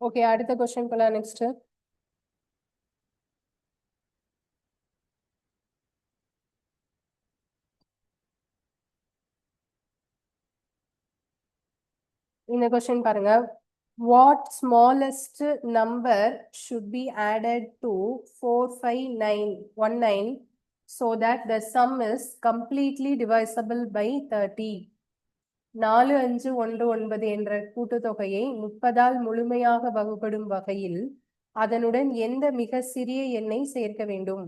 ஓகே, அடுத்த கொஸ்டின் போலாம். நெக்ஸ்ட் இந்த கொஸ்டின் பாருங்க. What smallest number should be added to 45919 so that the sum is completely divisible by 30? 4519 என்ற கூட்டுத்தொகையை 30ஆல் முழுமையாக வகுப்படும் வகையில் அதனுடன் எந்த மிக சிறிய எண்ணை சேர்க்க வேண்டும்?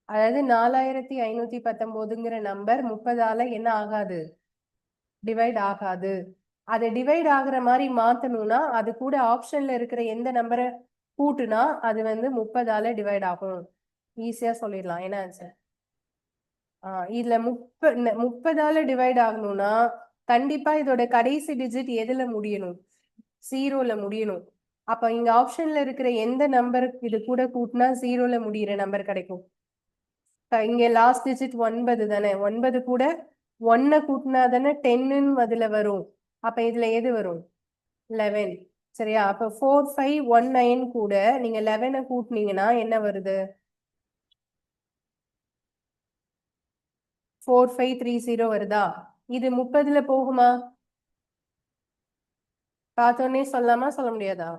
அதாவது 4519ங்கிற நம்பர் 30ஆல என்ன ஆகாது, டிவைட் ஆகாது. அதை டிவைட் ஆகுற மாதிரி மாத்தணும்னா அது கூட ஆப்ஷன்ல இருக்கிற எந்த நம்பரை கூட்டுனா அது வந்து 30ஆல டிவைட் ஆகும். ஈஸியா சொல்லிடலாம். என்ன ஆன்சர்? இதுல 30ஆல டிவைட் ஆகணும்னா கண்டிப்பா இதோட கடைசி டிஜிட் எதுல முடியணும்? 0ல முடியணும். அப்ப இங்க ஆப்ஷன்ல இருக்கிற எந்த நம்பருக்கு இது கூட கூட்டினா 0ல முடியிற நம்பர் கிடைக்கும்? இங்க லாஸ்ட் டிஜிட் 9 தானே. 9 கூட 1 கூட்டினா தானே 10ன்னு அதுல வரும். அப்ப இதுல எது வரும்? 11. சரியா? அப்ப 4519 கூட நீங்க 11 கூட்டினீங்கன்னா என்ன வருது? 4530 வருதா? இது 30ல போகுமா? பார்த்தோன்னே சொல்லலாமா சொல்ல முடியாதா?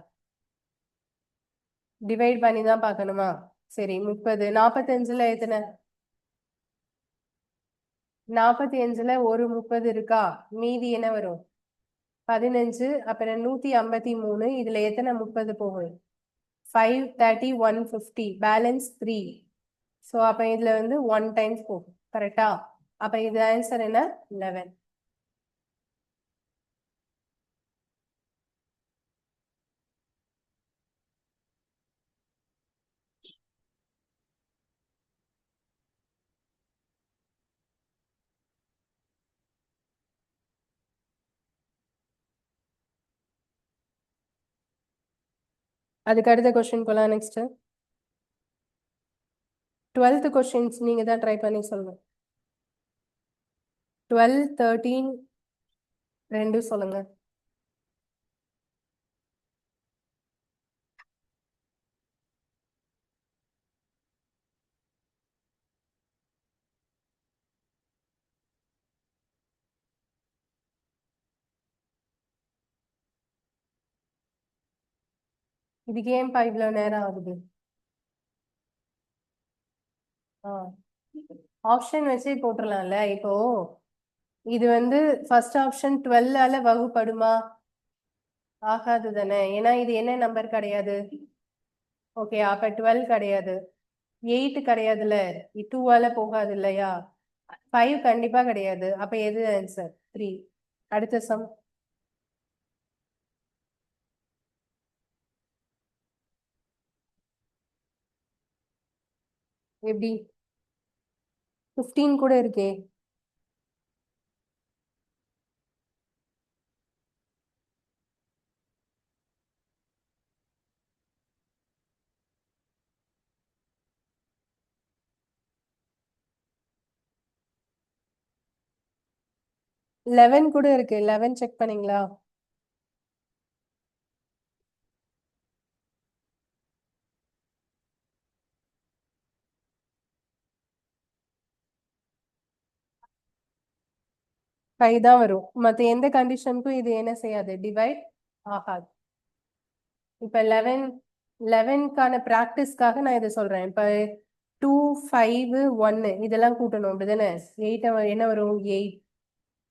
டிவைட் பண்ணி தான் பார்க்கணுமா? சரி 30 45ல எத்தனை? 45ல ஒரு 30 இருக்கா? மீதி என்ன வரும்? 15. அப்புறம் 153. இதுல எத்தனை 30 போகும்? 530 150 பேலன்ஸ் 3. ஸோ அப்ப இதுல வந்து 1 டைம்ஸ் போகும். கரெக்டா? அப்ப இது ஆன்சர் என்ன? 11. அதுக்கு அடுத்த கொஸ்டின் போலாம். நெக்ஸ்ட் 12th கொஸ்டின்ஸ் நீங்க தான் ட்ரை பண்ணி சொல்லுங்க. 12 13 ரெண்டும் சொல்லுங்க. இதுக்கு ஏன்பா இவ்வளவு நேரம் ஆகுது? ஆப்ஷன் வச்சு போட்டுடலாம்ல. இப்போ இது வந்து ஃபர்ஸ்ட் ஆப்ஷன் 12ஆல வகுப்படுமா? ஆகாது தானே. ஏன்னா இது என்ன நம்பர் கிடையாது. ஓகே, அப்ப 12 கிடையாது. 8 கிடையாதுல்ல. 2ஆல போகாது இல்லையா? 5 கண்டிப்பா கிடையாது. அப்ப எது ஆன்சர்? 3. அடுத்த சம். எப்படி? 15 கூட இருக்கே. லெவன் கூட இருக்கு. 11 செக் பண்ணீங்களா? ஃபைவ் தான் வரும். மத்த எந்த கண்டிஷனுக்கும் இது என்ன செய்யாது? டிவைட் ஆகாது. இப்ப 11க்கான ப்ராக்டிஸ்க்காக நான் இதை சொல்றேன். இப்ப 2 5 1 இதெல்லாம் கூட்டணும் அப்படிதானே. 8 என்ன வரும்? 8.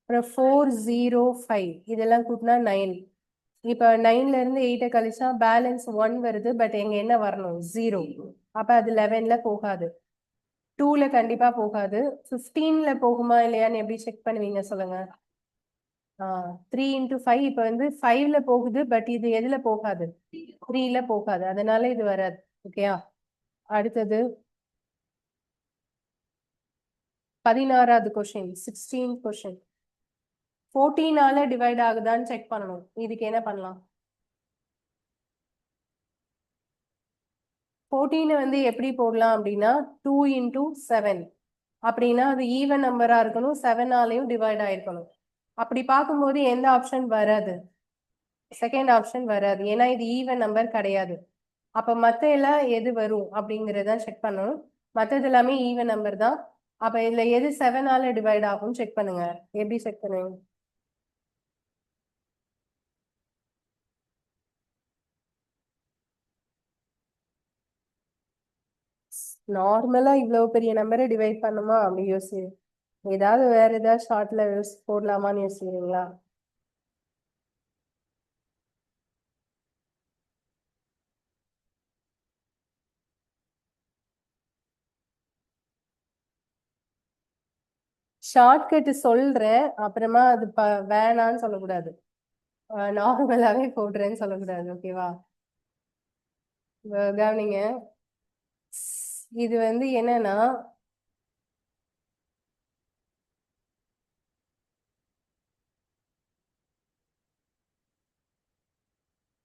அப்புறம் 4 0 5 இதெல்லாம் கூட்டினா 9. இப்ப 9ல இருந்து 8 கழிச்சா பேலன்ஸ் 1 வருது. பட் எங்க என்ன வரணும்? 0. அப்ப அது 11ல போகாது. 2ல கண்டிப்பா போகாது. 15ல போகுமா இல்லையான்னு எப்படி செக் பண்ணுவீங்க சொல்லுங்க. 3 into 5 இப்ப வந்து 5ல போகுது. பட் இது எதுல போகாது? 3ல போகாது. அதனால இது வராது. ஓகேயா? அடுத்தது 16வது கொஸ்டின். 16th question. 14ஆல டிவைட் ஆகுதான்னு செக் பண்ணணும். இதுக்கு என்ன பண்ணலாம்? 14 வந்து எப்படி போடலாம் அப்படின்னா 2 into 7. அப்படின்னா அது ஈவன் நம்பரா இருக்கணும். 7ஆலையும் டிவைட் ஆயிருக்கணும். அப்படி பார்க்கும்போது எந்த ஆப்ஷன் வராது? செகண்ட் ஆப்ஷன் வராது. ஏன்னா இது ஈவன் நம்பர் கிடையாது. அப்ப மத்த எல்லாம் எது வரும் அப்படிங்கறத செக் பண்ணணும். மத்தது எல்லாமே ஈவன் நம்பர் தான். அப்ப இதுல எது 7ஆல டிவைட் ஆகும் செக் பண்ணுங்க. எப்படி செக் பண்ணுங்க? நார்மலா இவ்வளவு பெரிய நம்பரை டிவைட் பண்ணுமா அப்படி யோசி. ஏதாவது வேற ஏதாவது ஷார்ட்ல போடலாமான்னு யோசிக்கிறீங்களா? ஷார்ட்கட் சொல்றேன். அப்புறமா அது வேணான்னு சொல்லக்கூடாது. நார்மலாவே போடுறேன்னு சொல்லக்கூடாது. ஓகேவா? கவனிங்க. இது வந்து என்னன்னா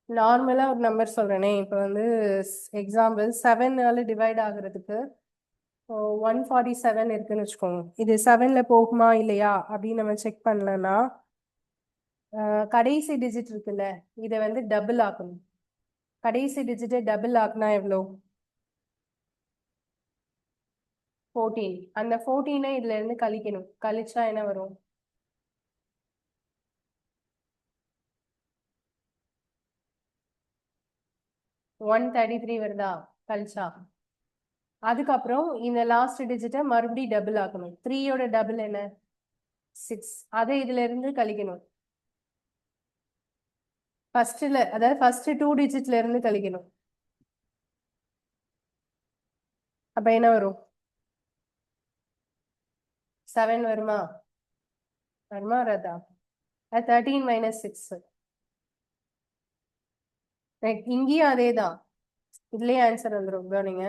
நார்மலா ஒரு நம்பர் சொல்றேனே. இப்போ வந்து எக்ஸாம்பிள் 7ஆல டிவைட் ஆகுறதுக்கு 147 இருக்குன்னு வச்சுக்கோங்க. இது 7ல போகுமா இல்லையா அப்படின்னு நம்ம செக் பண்ணலன்னா கடைசி டிஜிட் இருக்குல்ல, இதை வந்து டபுள் ஆக்கணும். கடைசி டிஜிட்டை டபுள் ஆக்குனா எவ்வளோ? 14. அந்த 14 இதுல இருந்து கழிக்கணும். கழிச்சா என்ன வரும்? 133 வருதா கழிச்சா? அதுக்கப்புறம் இந்த லாஸ்ட் டிஜிட்டை மறுபடியும் டபுள் ஆக்கணும். 3யோட டபுள் என்ன? 6. அதை இதுல இருந்து கழிக்கணும். ஃபர்ஸ்ட்ல, அதாவது ஃபர்ஸ்ட் 2 டிஜிட்ல இருந்து கழிக்கணும். அப்ப என்ன வரும்? 7 வருமா? வருமா வராதா? 13 மைனஸ் 6. இங்கேயும் அதே தான். இதுலயே ஆன்சர் வந்துடும். கவனிங்க.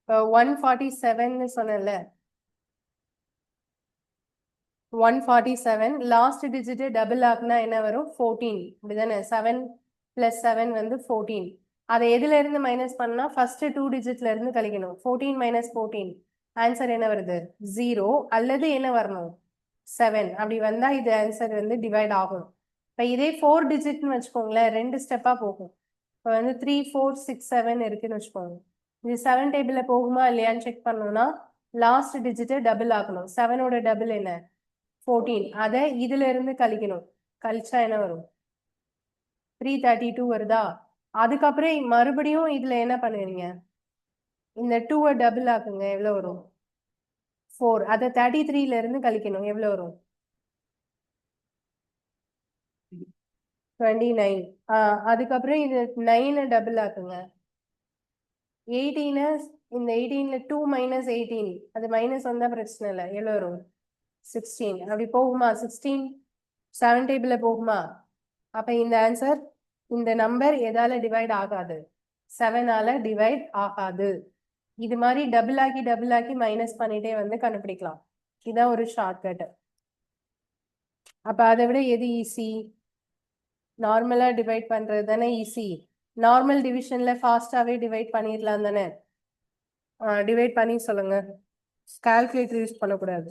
147 சொன்னேன்ல, 147 லாஸ்ட் டிஜிட் டபுள் ஆக்குனா என்ன வரும்? 14. இப்படிதானே? 7 + 7 வந்து 14. அதை எதுல இருந்து மைனஸ் பண்ணா ஃபர்ஸ்ட் 2 டிஜிட்ல இருந்து கழிக்கணும். 14 மைனஸ் 14 ஆன்சர் என்ன வருது? 0. அல்லது என்ன வரணும்? 7. அப்படி வந்தா இது ஆன்சர் வந்து டிவைட் ஆகும். இப்போ இதே 4 டிஜிட்னு வச்சுக்கோங்களேன், 2 ஸ்டெப்பா போகும். இப்போ வந்து 3 4 6 7 இருக்குன்னு வச்சுக்கோங்க. இது 7 டேபிள்ல போகுமா இல்லையான்னு செக் பண்ணணும்னா லாஸ்ட் டிஜிட்டை டபுள் ஆக்கணும். 7ஓட டபுள் என்ன? 14. அதை இதுல இருந்து கழிக்கணும். கழிச்சா என்ன வரும்? 332 வருதா? அதுக்கப்புறம் மறுபடியும் இதுல என்ன பண்ணுவீங்க? இந்த 2-ஐ டபுள் ஆக்குங்க. எவ்வளவு வரும்? 4. அதை 33ல இருந்து கழிக்கணும். எவ்வளவு வரும்? 29. அதுக்கப்புறம் இது 9-ஐ டபுள் ஆக்குங்க. 18 இந்த 18ல 2 மைனஸ் 18 அது மைனஸ் வந்தா பிரச்சனை இல்லை. எவ்வளவு வரும்? 16. அப்படி போகுமா? 16 7 டேபிள்ல போகுமா? அப்ப இந்த ஆன்சர், இந்த நம்பர் எதால டிவைட் ஆகாது? 7ஆல டிவைட் ஆகாது. இது மாதிரி டபுள் ஆக்கி மைனஸ் பண்ணிட்டே வந்து கண்டுபிடிக்கலாம். இதான் ஒரு ஷார்ட்கட். அப்ப அதை விட எது ஈஸி? நார்மலா டிவைட் பண்றது தானே ஈஸி. நார்மல் டிவிஷன்ல ஃபாஸ்டாவே டிவைட் பண்ணிடலாம் தானே? டிவைட் பண்ணி சொல்லுங்க. கால்குலேட்டர் யூஸ் பண்ணக்கூடாது.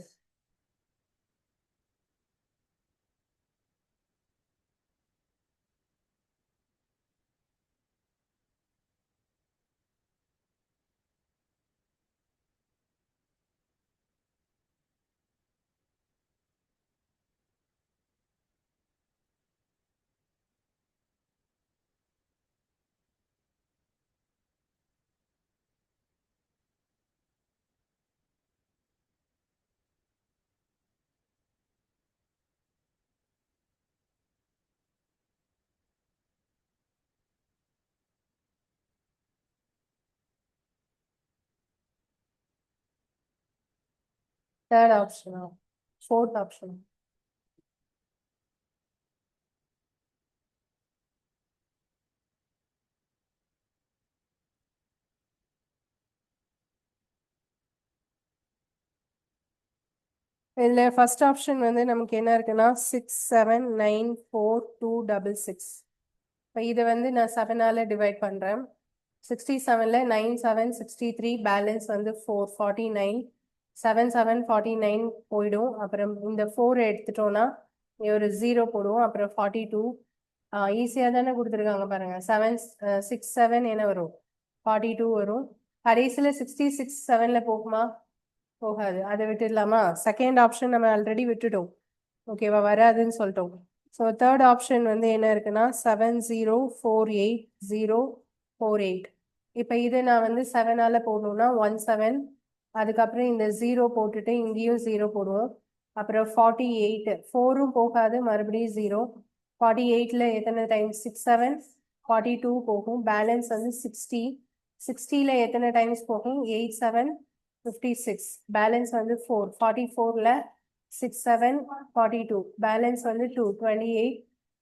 தேர்ட் ஆப்ஷனா? Fourth option? இதுல ஃபர்ஸ்ட் ஆப்ஷன் வந்து நமக்கு என்ன இருக்குன்னா 6799426. இப்போ இதை வந்து நான் 7ஆல டிவைட் பண்றேன். 67ல 9 7 63, பேலன்ஸ் வந்து 449. 7 7 49 போயிடும். அப்புறம் இந்த 4 எடுத்துட்டோம்னா ஒரு 0 போடுவோம். அப்புறம் 42. ஈஸியா தானே கொடுத்துருக்காங்க பாருங்க. 7 6 7 என்ன வரும்? 42 வரும். கடைசியில 66 7ல போகுமா? போகாது. அதை விட்டுடலாமா? செகண்ட் ஆப்ஷன் நம்ம ஆல்ரெடி விட்டுட்டோம். ஓகேவா? வராதுன்னு சொல்லிட்டோம். ஸோ தேர்ட் ஆப்ஷன் வந்து என்ன இருக்குன்னா 70480848. இப்போ இதை நான் வந்து 7ஆல போடணும்னா 17. அதுக்கப்புறம் இந்த 0 போட்டுட்டு இங்கேயும் 0 போடுவோம். அப்புறம் 48. 4ம் போகாது, மறுபடியும் 0. 48ல எத்தனை டைம்ஸ்? 6 7 42 போகும். பேலன்ஸ் வந்து 60. 60ல எத்தனை டைம்ஸ் போகும்? 8 7 56. பேலன்ஸ் வந்து 4. 44ல 6 7 42. பேலன்ஸ் வந்து 2 28.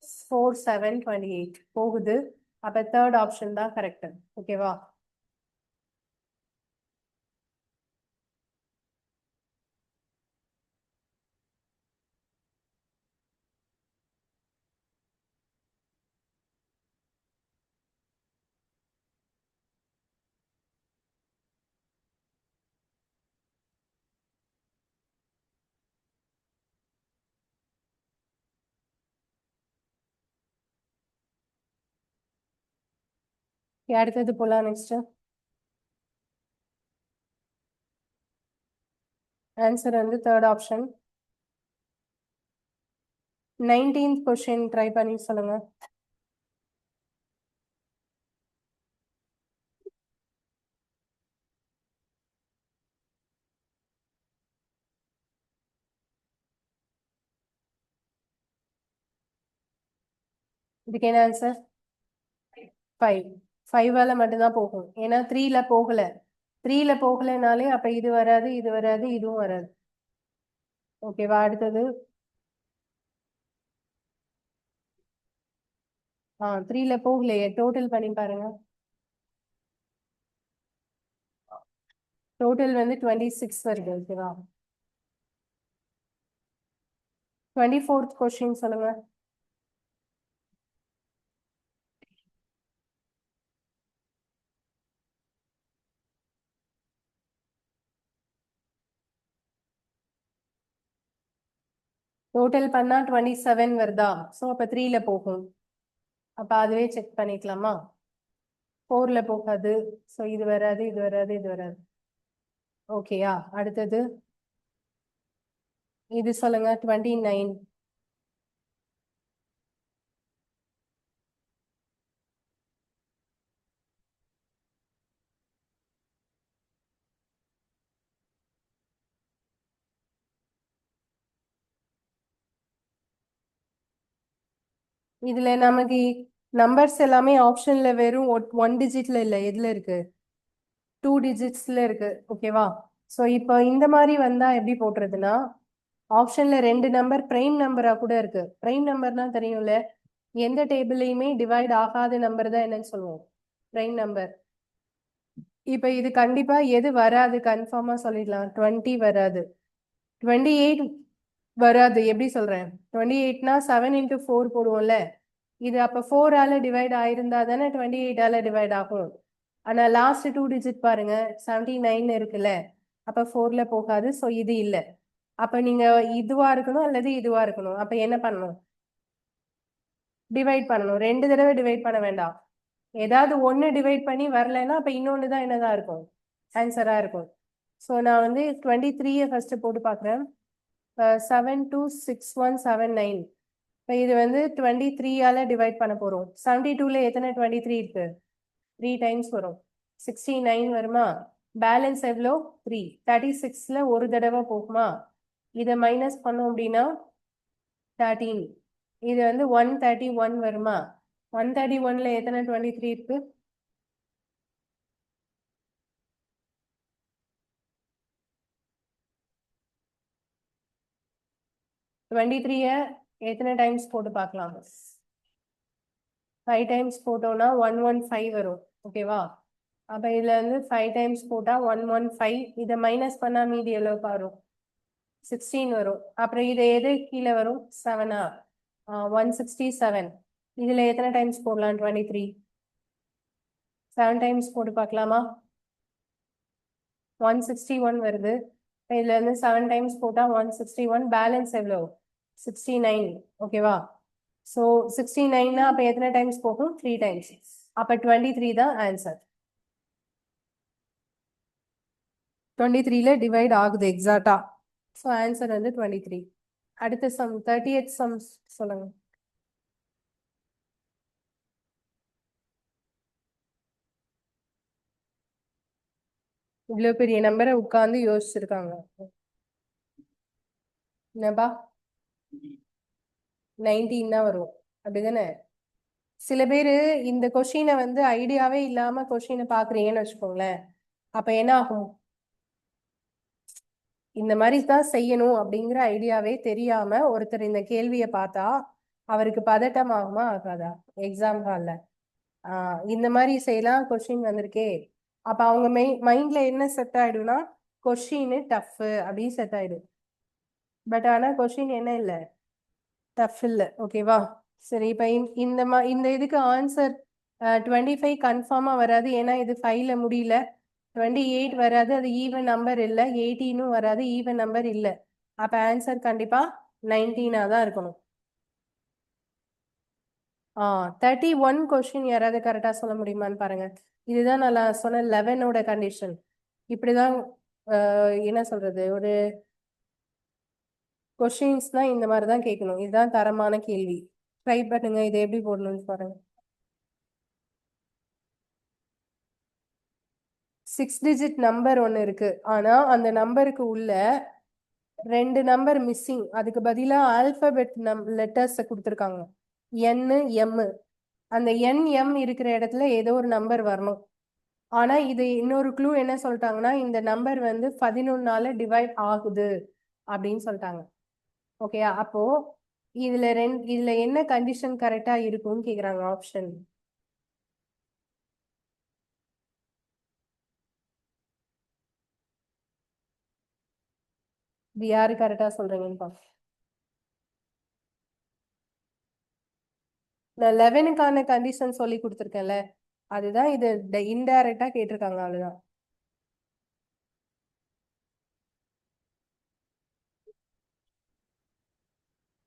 4 7 28 போகுது. அப்ப தேர்ட் ஆப்ஷன் தான் கரெக்ட். ஓகேவா? அடுத்தது போலாம். நெக்ஸ்ட் ஆன்சர் வந்து third option. 19th question try பண்ணி சொல்லுங்க. இதுக்கு என்ன ஆன்சர்? 5. 5ஆல மட்டும்தான் போகும். ஏன்னா 3ல போகல. 3ல போகலனாலே அப்ப இது வராது, இது வராது, இதுவும் வராது. ஓகேவா? அடுத்தது 3ல போகலையே, டோட்டல் பண்ணி பாருங்க. டோட்டல் வந்து 26 வருது. ஓகேவா? 24th கொஸ்டின் சொல்லுங்க. டோட்டல் பண்ணா 27 வருதா? ஸோ அப்ப 3ல போகும். அப்ப அதுவே செக் பண்ணிக்கலாமா? 4ல போகாது. ஸோ இது வராது, இது வராது, இது வராது. ஓகேயா? அடுத்தது இது சொல்லுங்க. 29. இதுல நமக்கு நம்பர்ஸ் எல்லாமே ஆப்ஷன்ல வெறும் 1 டிஜிட்ல இல்ல, எதுல இருக்கு? 2 டிஜிட்ஸ்ல இருக்கு. ஓகேவா? ஸோ இப்போ இந்த மாதிரி வந்தா எப்படி போட்டுறதுன்னா, ஆப்ஷன்ல 2 நம்பர் பிரைம் நம்பரா கூட இருக்கு. பிரைம் நம்பர்னா தெரியும்ல, எந்த டேபிளையுமே டிவைட் ஆகாத நம்பர் தான் என்னன்னு சொல்லுவோம்? Prime number. இப்ப இது கண்டிப்பா எது வராது? கன்ஃபார்மா சொல்லிடலாம். 20 வராது. 28 வராது. எப்படி சொல்றேன்? 28னா 7 into 4 போடுவோம்ல, இது அப்ப 4ஆல டிவைட் ஆயிருந்தா தானே 28ஆல டிவைட் ஆகும். ஆனா லாஸ்ட் 2 டிஜிட் பாருங்க, 79 இருக்குல்ல, அப்ப 4ல போகாது. ஸோ இது இல்ல. அப்ப நீங்க இதுவா இருக்கணும் அல்லது இதுவா இருக்கணும். அப்ப என்ன பண்ணணும்? டிவைட் பண்ணணும். 2 தடவை டிவைட் பண்ண வேண்டாம். ஏதாவது ஒன்னு டிவைட் பண்ணி வரலைன்னா அப்ப இன்னொன்னு தான் என்னதான் இருக்கும்? ஆன்சரா இருக்கும். ஸோ நான் வந்து 23 ஃபர்ஸ்ட் போட்டு பார்க்குறேன். 726,179. இப்போ இது வந்து 23ஆல டிவைட் பண்ண போறோம். 72ல எத்தனை 23 இருக்கு? 3 டைம்ஸ் வரும். 69 வருமா? பேலன்ஸ் எவ்வளோ? 3. 36ல ஒரு தடவை போகுமா? இதை மைனஸ் பண்ணோம் அப்படின்னா 13. இது வந்து 131 வருமா? 131ல எத்தனை 23 இருக்கு? 23 எத்தனை டைம்ஸ் போட்டு பார்க்கலாம்? 5 டைம்ஸ் போட்டோம்னா 115 வரும். ஓகேவா? அப்ப இதுல இருந்து 5 டைம்ஸ் போட்டா 115. இதை மைனஸ் பண்ணா மீதி எவ்வளவு வரும்? 16 வரும். அப்புறம் இது எது கீழே வரும்? 7ஆ? 167. இதுல எத்தனை டைம்ஸ் போடலாம்? 23. 7 டைம்ஸ் போட்டு பார்க்கலாமா? 161 வருது. இதுல இருந்து 7 டைம்ஸ் போட்டா 161. பேலன்ஸ் எவ்வளோ? 69. ஓகேவா? ஸோ 69னா அப்ப எத்தனை டைம்ஸ் போகும்? 3 டைம்ஸ். அப்ப 23 தான் ஆன்சர். 23ல டிவைட் ஆகுது எக்ஸாக்டா. ஸோ ஆன்சர் வந்து 23. அடுத்த சம் 38th சம் சொல்லுங்க. இவ்வளவு பெரிய நம்பரை உட்கார்ந்து யோசிச்சிருக்காங்க. என்னப்பா? 19 தான் வரும். அப்படிதானே? சில பேரு இந்த கொஸ்டினை வந்து ஐடியாவே இல்லாம கொஸ்டினை பாக்குறீங்கன்னு வச்சுக்கோங்களேன். அப்ப என்ன ஆகும்? இந்த மாதிரி தான் செய்யணும் அப்படிங்கிற ஐடியாவே தெரியாம ஒருத்தர் இந்த கேள்வியை பார்த்தா அவருக்கு பதட்டம் ஆகுமா ஆகாதா எக்ஸாம் ஹால்ல? இந்த மாதிரி செய்யலாம். கொஸ்டின் வந்திருக்கே, அப்ப அவங்க மைண்ட்ல என்ன செட் ஆயிடும்னா கொஸ்டின் டஃப் அப்படின்னு செட் ஆயிடும். பட் ஆனா கொஸ்டின் என்ன இல்ல, டஃப் இல்ல. ஓகேவா? சரி, இப்ப இந்த இதுக்கு ஆன்சர் 25 கன்ஃபார்மா வராது, ஏன்னா இது 5ல முடியல. 28 வராது, அது ஈவன் நம்பர் இல்ல. 18 வராது, ஈவன் நம்பர் இல்ல. அப்ப ஆன்சர் கண்டிப்பா 19 தான் இருக்கணும். 31 கொஸ்டின் யாராவது கரெக்டா சொல்ல முடியுமான்னு பாருங்க. இதுதான் நான் சொன்ன 11ஓட கண்டிஷன். இப்படிதான் என்ன சொல்றது, ஒரு கொஸ்டின்ஸ் தான் இந்த மாதிரி தான் கேட்கணும். இதுதான் தரமான கேள்வி. ட்ரை பண்ணுங்க, இதை எப்படி போடணும்னு பாருங்க. 6 டிஜிட் நம்பர் ஒன்று இருக்கு, ஆனா அந்த நம்பருக்கு உள்ள 2 நம்பர் மிஸ்ஸிங். அதுக்கு பதிலா ஆல்பபெட் லெட்டர்ஸ் கொடுத்துருக்காங்க, என் எம். அந்த என் எம் இருக்கிற இடத்துல ஏதோ ஒரு நம்பர் வரணும். ஆனா இது இன்னொரு க்ளூ என்ன சொல்லிட்டாங்கன்னா, இந்த நம்பர் வந்து 11ஆல டிவைட் ஆகுது அப்படின்னு சொல்லிட்டாங்க. ஓகே, அப்போ இதுல என்ன கண்டிஷன் கரெக்டா இருக்கும்னு கேக்குறாங்க ஆப்ஷன். இது யாரு கரெக்டா சொல்றீங்கன்னு பாப்போம். நான் 11க்கான கண்டிஷன் சொல்லி கொடுத்துருக்கேன்ல, அதுதான் இது இன்டைரக்டா கேட்டிருக்காங்க, அவ்வளவுதான்.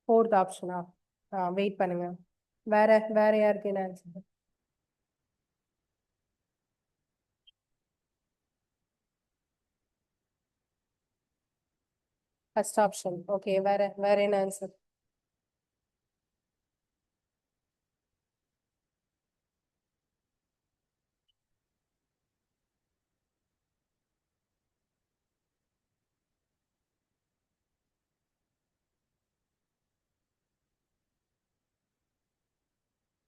ஃபோர்த் ஆப்ஷனா? வெயிட் பண்ணுங்க. வேற வேற யாருக்கு என்ன ஆன்சர்? First option. ஓகே, வேற வேற என்ன ஆன்சர்?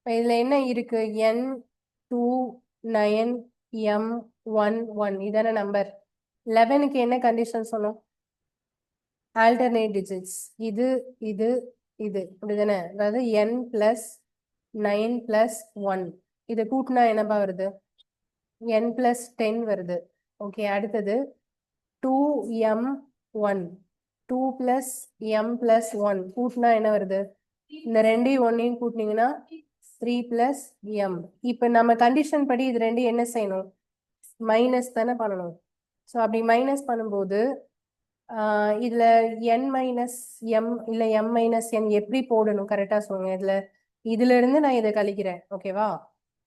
இதுல என்ன இருக்கு? N29M11 இதான நம்பர். 11க்கு என்ன கண்டிஷன் சொன்னோம்? Alternate digits. இது இது இது அப்படிதானே? அதாவது n+9+1 இதை கூட்டினா என்னப்பா வருது? n+10 வருது. ஓகே, அடுத்தது 2M1, 2+M+1 கூட்டினா என்ன வருது? இந்த ரெண்டையும் ஒன்னையும் கூட்டினீங்கன்னா 3+M. இப்ப நம்ம கண்டிஷன் படி இது ரெண்டு என்ன செய்யணும்? மைனஸ் தானே பண்ணணும். ஸோ அப்படி மைனஸ் பண்ணும்போது இதுல n-m இல்ல m-n எப்படி போடணும் கரெக்டா சொல்லுங்க. இதுல இருந்து நான் இதை கழிக்கிறேன். ஓகேவா?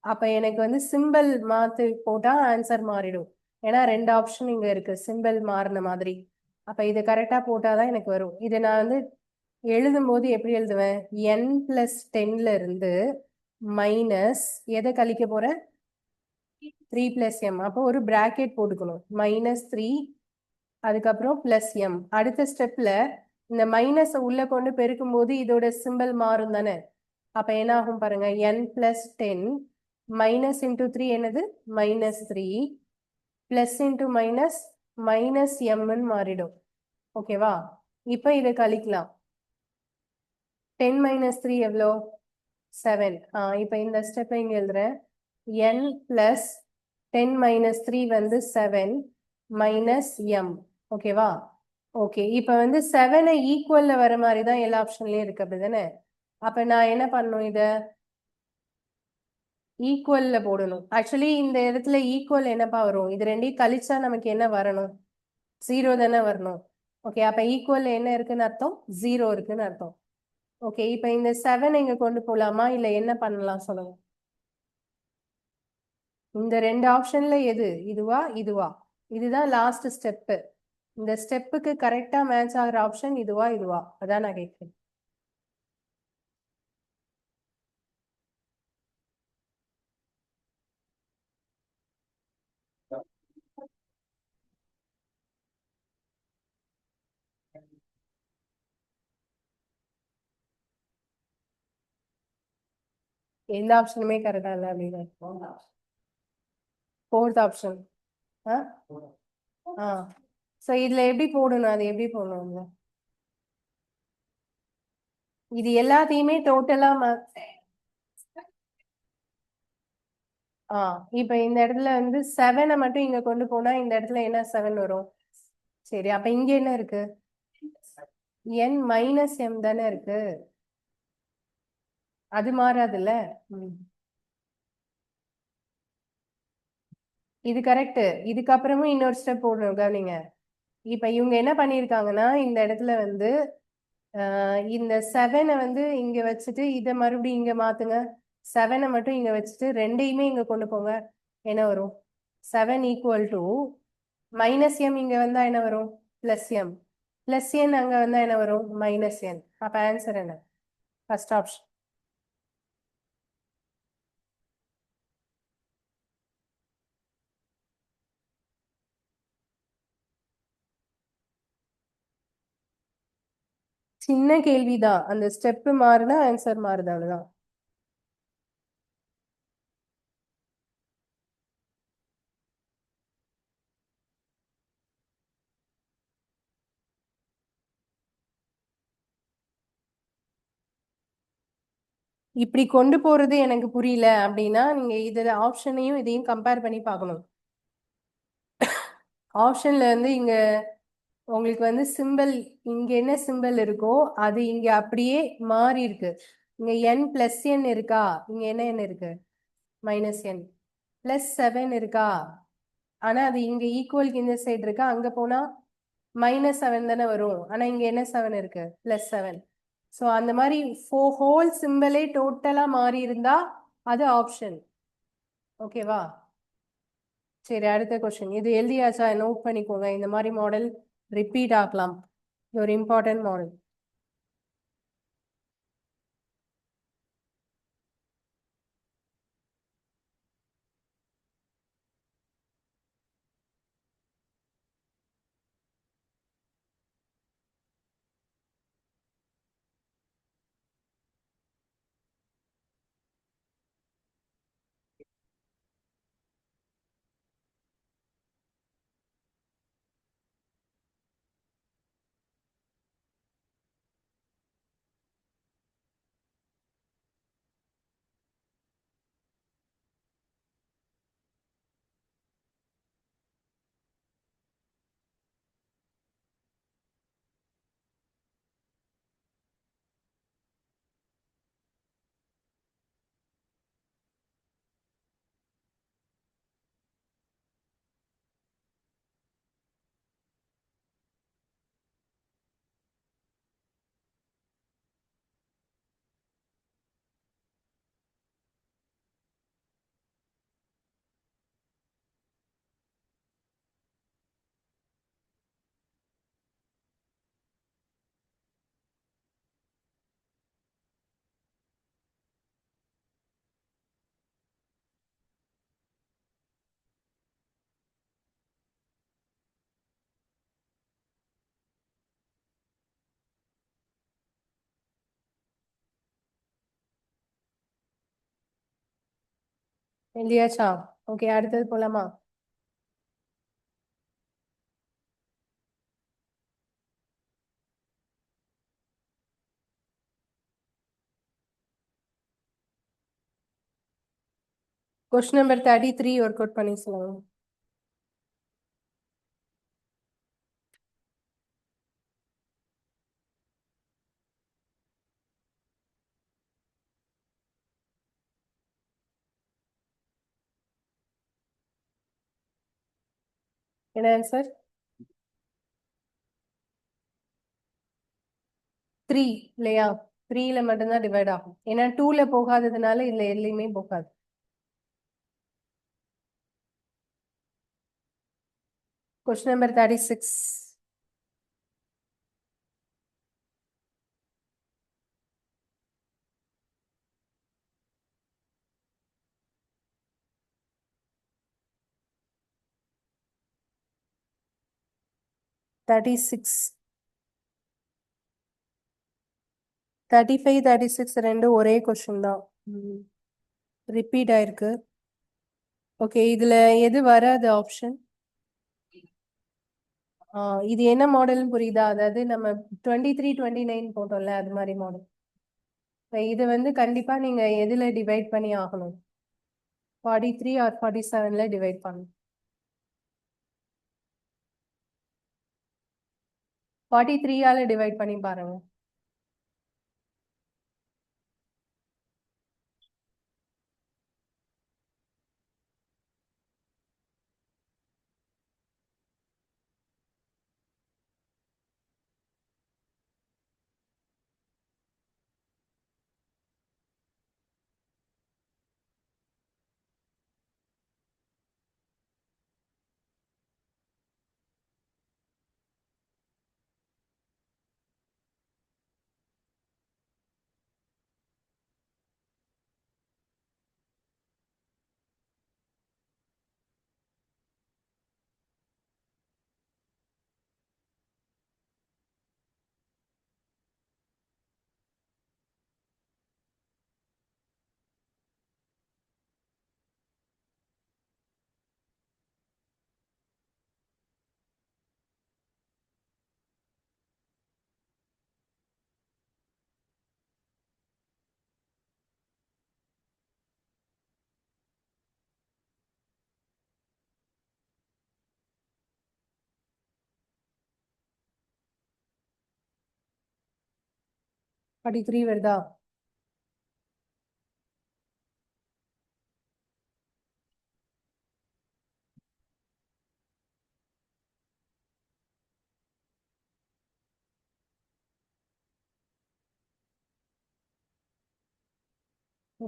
அப்ப எனக்கு வந்து சிம்பிள் மாத்து போட்டா ஆன்சர் மாறிடும். ஏன்னா 2 ஆப்ஷன் இங்க இருக்கு, சிம்பிள் மாறின மாதிரி. அப்ப இது கரெக்டா போட்டாதான் எனக்கு வரும். இதை நான் வந்து எழுதும் போது எப்படி எழுதுவேன்? n+10ல இருந்து மைனஸ் எதை கழிக்க போறேன்? 3+m. அப்போ ஒரு பிராக்கெட் போட்டுக்கணும், -3, அதுக்கப்புறம் +m. அடுத்த ஸ்டெப்ல இந்த மைனஸ் உள்ள கொண்டு பெருக்கும் போது இதோட சிம்பிள் மாறும் தானே? அப்ப என்ன ஆகும் பாருங்க, n+10 மைனஸ் இன்டூ 3 என்னது? -3 பிளஸ் இன்டூ மைனஸ் -m மாறிடும். ஓகேவா? இப்ப இதை கழிக்கலாம். 10 - 3 எவ்வளோ? 7. இப்ப இந்த ஸ்டெப் இங்க எழுதுறேன். n+10 - 3 வந்து 7 -m. ஓகேவா? ஓகே, இப்ப வந்து 7 ஈக்குவல்ல வர மாதிரி தான் எல்லா ஆப்ஷன்லயும் இருக்கு, அப்படிதானே? அப்ப நான் என்ன பண்ணணும்? இத ஈக்குவல்ல போடணும். ஆக்சுவலி இந்த இடத்துல ஈக்குவல் என்னப்பா வரும்? இது ரெண்டையும் கழிச்சா நமக்கு என்ன வரணும்? 0 தானே வரணும். ஓகே, அப்ப ஈக்குவல் என்ன இருக்குன்னு அர்த்தம்? 0 இருக்குன்னு அர்த்தம். ஓகே, இப்ப இந்த 7 இங்க கொண்டு போலாமா இல்ல என்ன பண்ணலாம் சொல்லுங்க. இந்த 2 ஆப்ஷன்ல எது? இதுவா இதுவா? இதுதான் லாஸ்ட் ஸ்டெப். இந்த ஸ்டெப்புக்கு கரெக்டா மேட்ச் ஆகுற ஆப்ஷன் இதுவா இதுவா? அதான் நான் கேட்கிறேன். எந்த ஆப்ஷனுமே கரெக்டா இல்லை அப்படின்னு. Fourth option. சோ இதுல எப்படி போடணும்? அது எப்படி போடணும்? இது எல்லாத்தையுமே டோட்டலா இப்ப இந்த இடத்துல வந்து 7 மட்டும் இங்க கொண்டு போனா இந்த இடத்துல என்ன 7 வரும்? சரி, அப்ப இங்க என்ன இருக்கு? n மைனஸ் m தானே இருக்கு, அது மாறாதுல்ல. இது கரெக்ட். இதுக்கப்புறமும் இன்னொரு ஸ்டெப் போடணும், கவனிங்க. இப்ப இவங்க என்ன பண்ணிருக்காங்கன்னா இந்த இடத்துல வந்து இந்த 7 வந்து இங்க வச்சுட்டு இதை மறுபடியும் இங்க மாத்துங்க. 7 மட்டும் இங்க வச்சுட்டு ரெண்டையுமே இங்க கொண்டு போங்க. என்ன வரும்? 7 ஈக்குவல் டு மைனஸ் எம் இங்க வந்தா என்ன வரும்? Plus M. பிளஸ் என் அங்க வந்தா என்ன வரும்? Minus n. அப்ப ஆன்சர் என்ன? First option. சின்ன கேள்விதான், அந்த ஸ்டெப் மாறுனா ஆன்சர் மாறுது, அவ்வளவுதான். இப்படி கொண்டு போறது எனக்கு புரியல அப்படின்னா நீங்க இதுல ஆப்ஷனையும் இதையும் கம்பேர் பண்ணி பார்க்கணும். ஆப்ஷன்ல வந்து இங்க உங்களுக்கு வந்து சிம்பிள், இங்க என்ன சிம்பிள் இருக்கோ அது இங்க அப்படியே மாறி இருக்கு. இங்க n பிளஸ் என் இருக்கா, இங்க என்ன n இருக்கு? Minus n. பிளஸ் 7 இருக்கா, ஆனா அது இங்க ஈக்குவலுக்கு இந்த சைடு இருக்கா, அங்க போனா -7 தானே வரும், ஆனா இங்க என்ன 7 இருக்கு? +7. ஸோ அந்த மாதிரி ஹோல் சிம்பிளே டோட்டலா மாறி இருந்தா அது ஆப்ஷன். ஓகேவா? சரி, அடுத்த கொஸ்டின். இது எழுதியாச்சா? நோட் பண்ணிக்கோங்க, இந்த மாதிரி மாடல் ரிப்பீட் ஆகலாம். இது ஒரு இம்பார்ட்டன்ட் மாடல். எழுதியாச்சா? ஓகே, அடுத்தது போலாமா? கொஸ்டின் நம்பர் 33 ஒர்க் அவுட் பண்ணி சொல்லுங்க. என்ன ஆன்சர்? 3 இல்லையா? 3ல மட்டும்தான் டிவைட் ஆகும், ஏன்னா 2ல போகாததுனால இதுல எதுலையுமே போகாது. Question number 36. தேர்ட்டி சிக்ஸ் 35 36 ரெண்டும் ஒரே கொஸ்டின் தான், ரிப்பீட் ஆயிருக்கு. ஓகே, இதுல எது வராது ஆப்ஷன்? இது என்ன மாடல்னு புரியுதா? அதாவது நம்ம 23 29 போட்டோம்ல, அது மாதிரி மாடல். இது வந்து கண்டிப்பா நீங்க எதுல டிவைட் பண்ணி ஆகணும்? 43 ஆர் 47ல டிவைட் பண்ணணும். 43ஆல டிவைட் பண்ணி பாருங்க. ஃபார்ட்டி த்ரீ வருதா?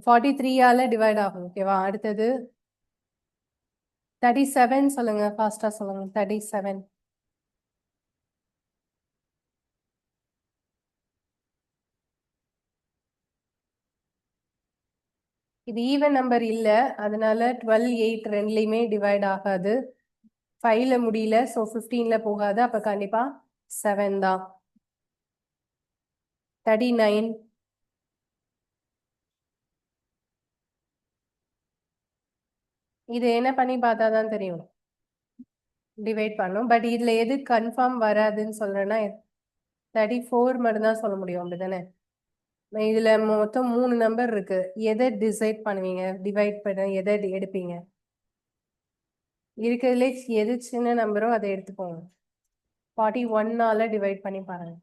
ஃபார்ட்டி த்ரீயால டிவைட் ஆகும். ஓகேவா? அடுத்தது 37 சொல்லுங்க. ஃபாஸ்டா சொல்லுங்க. 37. இது ஈவன் நம்பர் இல்ல, அதனால 12 8 ரெண்டுலயுமே டிவைட் ஆகாது. 5ல முடியல, ஸோ 15ல போகாது. அப்ப கண்டிப்பா 7 தான். 39. இது என்ன பண்ணி பார்த்தாதான் தெரியும். டிவைட் பண்ணும். பட் இதுல எது கன்ஃபார்ம் வராதுன்னு சொல்றேன்னா 34 மட்டும் தான் சொல்ல முடியும். அப்படிதானே? இதுல மொத்தம் 3 நம்பர் இருக்கு. எதை டிசைட் பண்ணுவீங்க? டிவைட் பண்ண எதை எடுப்பீங்க? இருக்கிறதுலே எது சின்ன நம்பரோ அதை எடுத்துக்கோங்க. 41ஆல டிவைட் பண்ணி பாருங்க.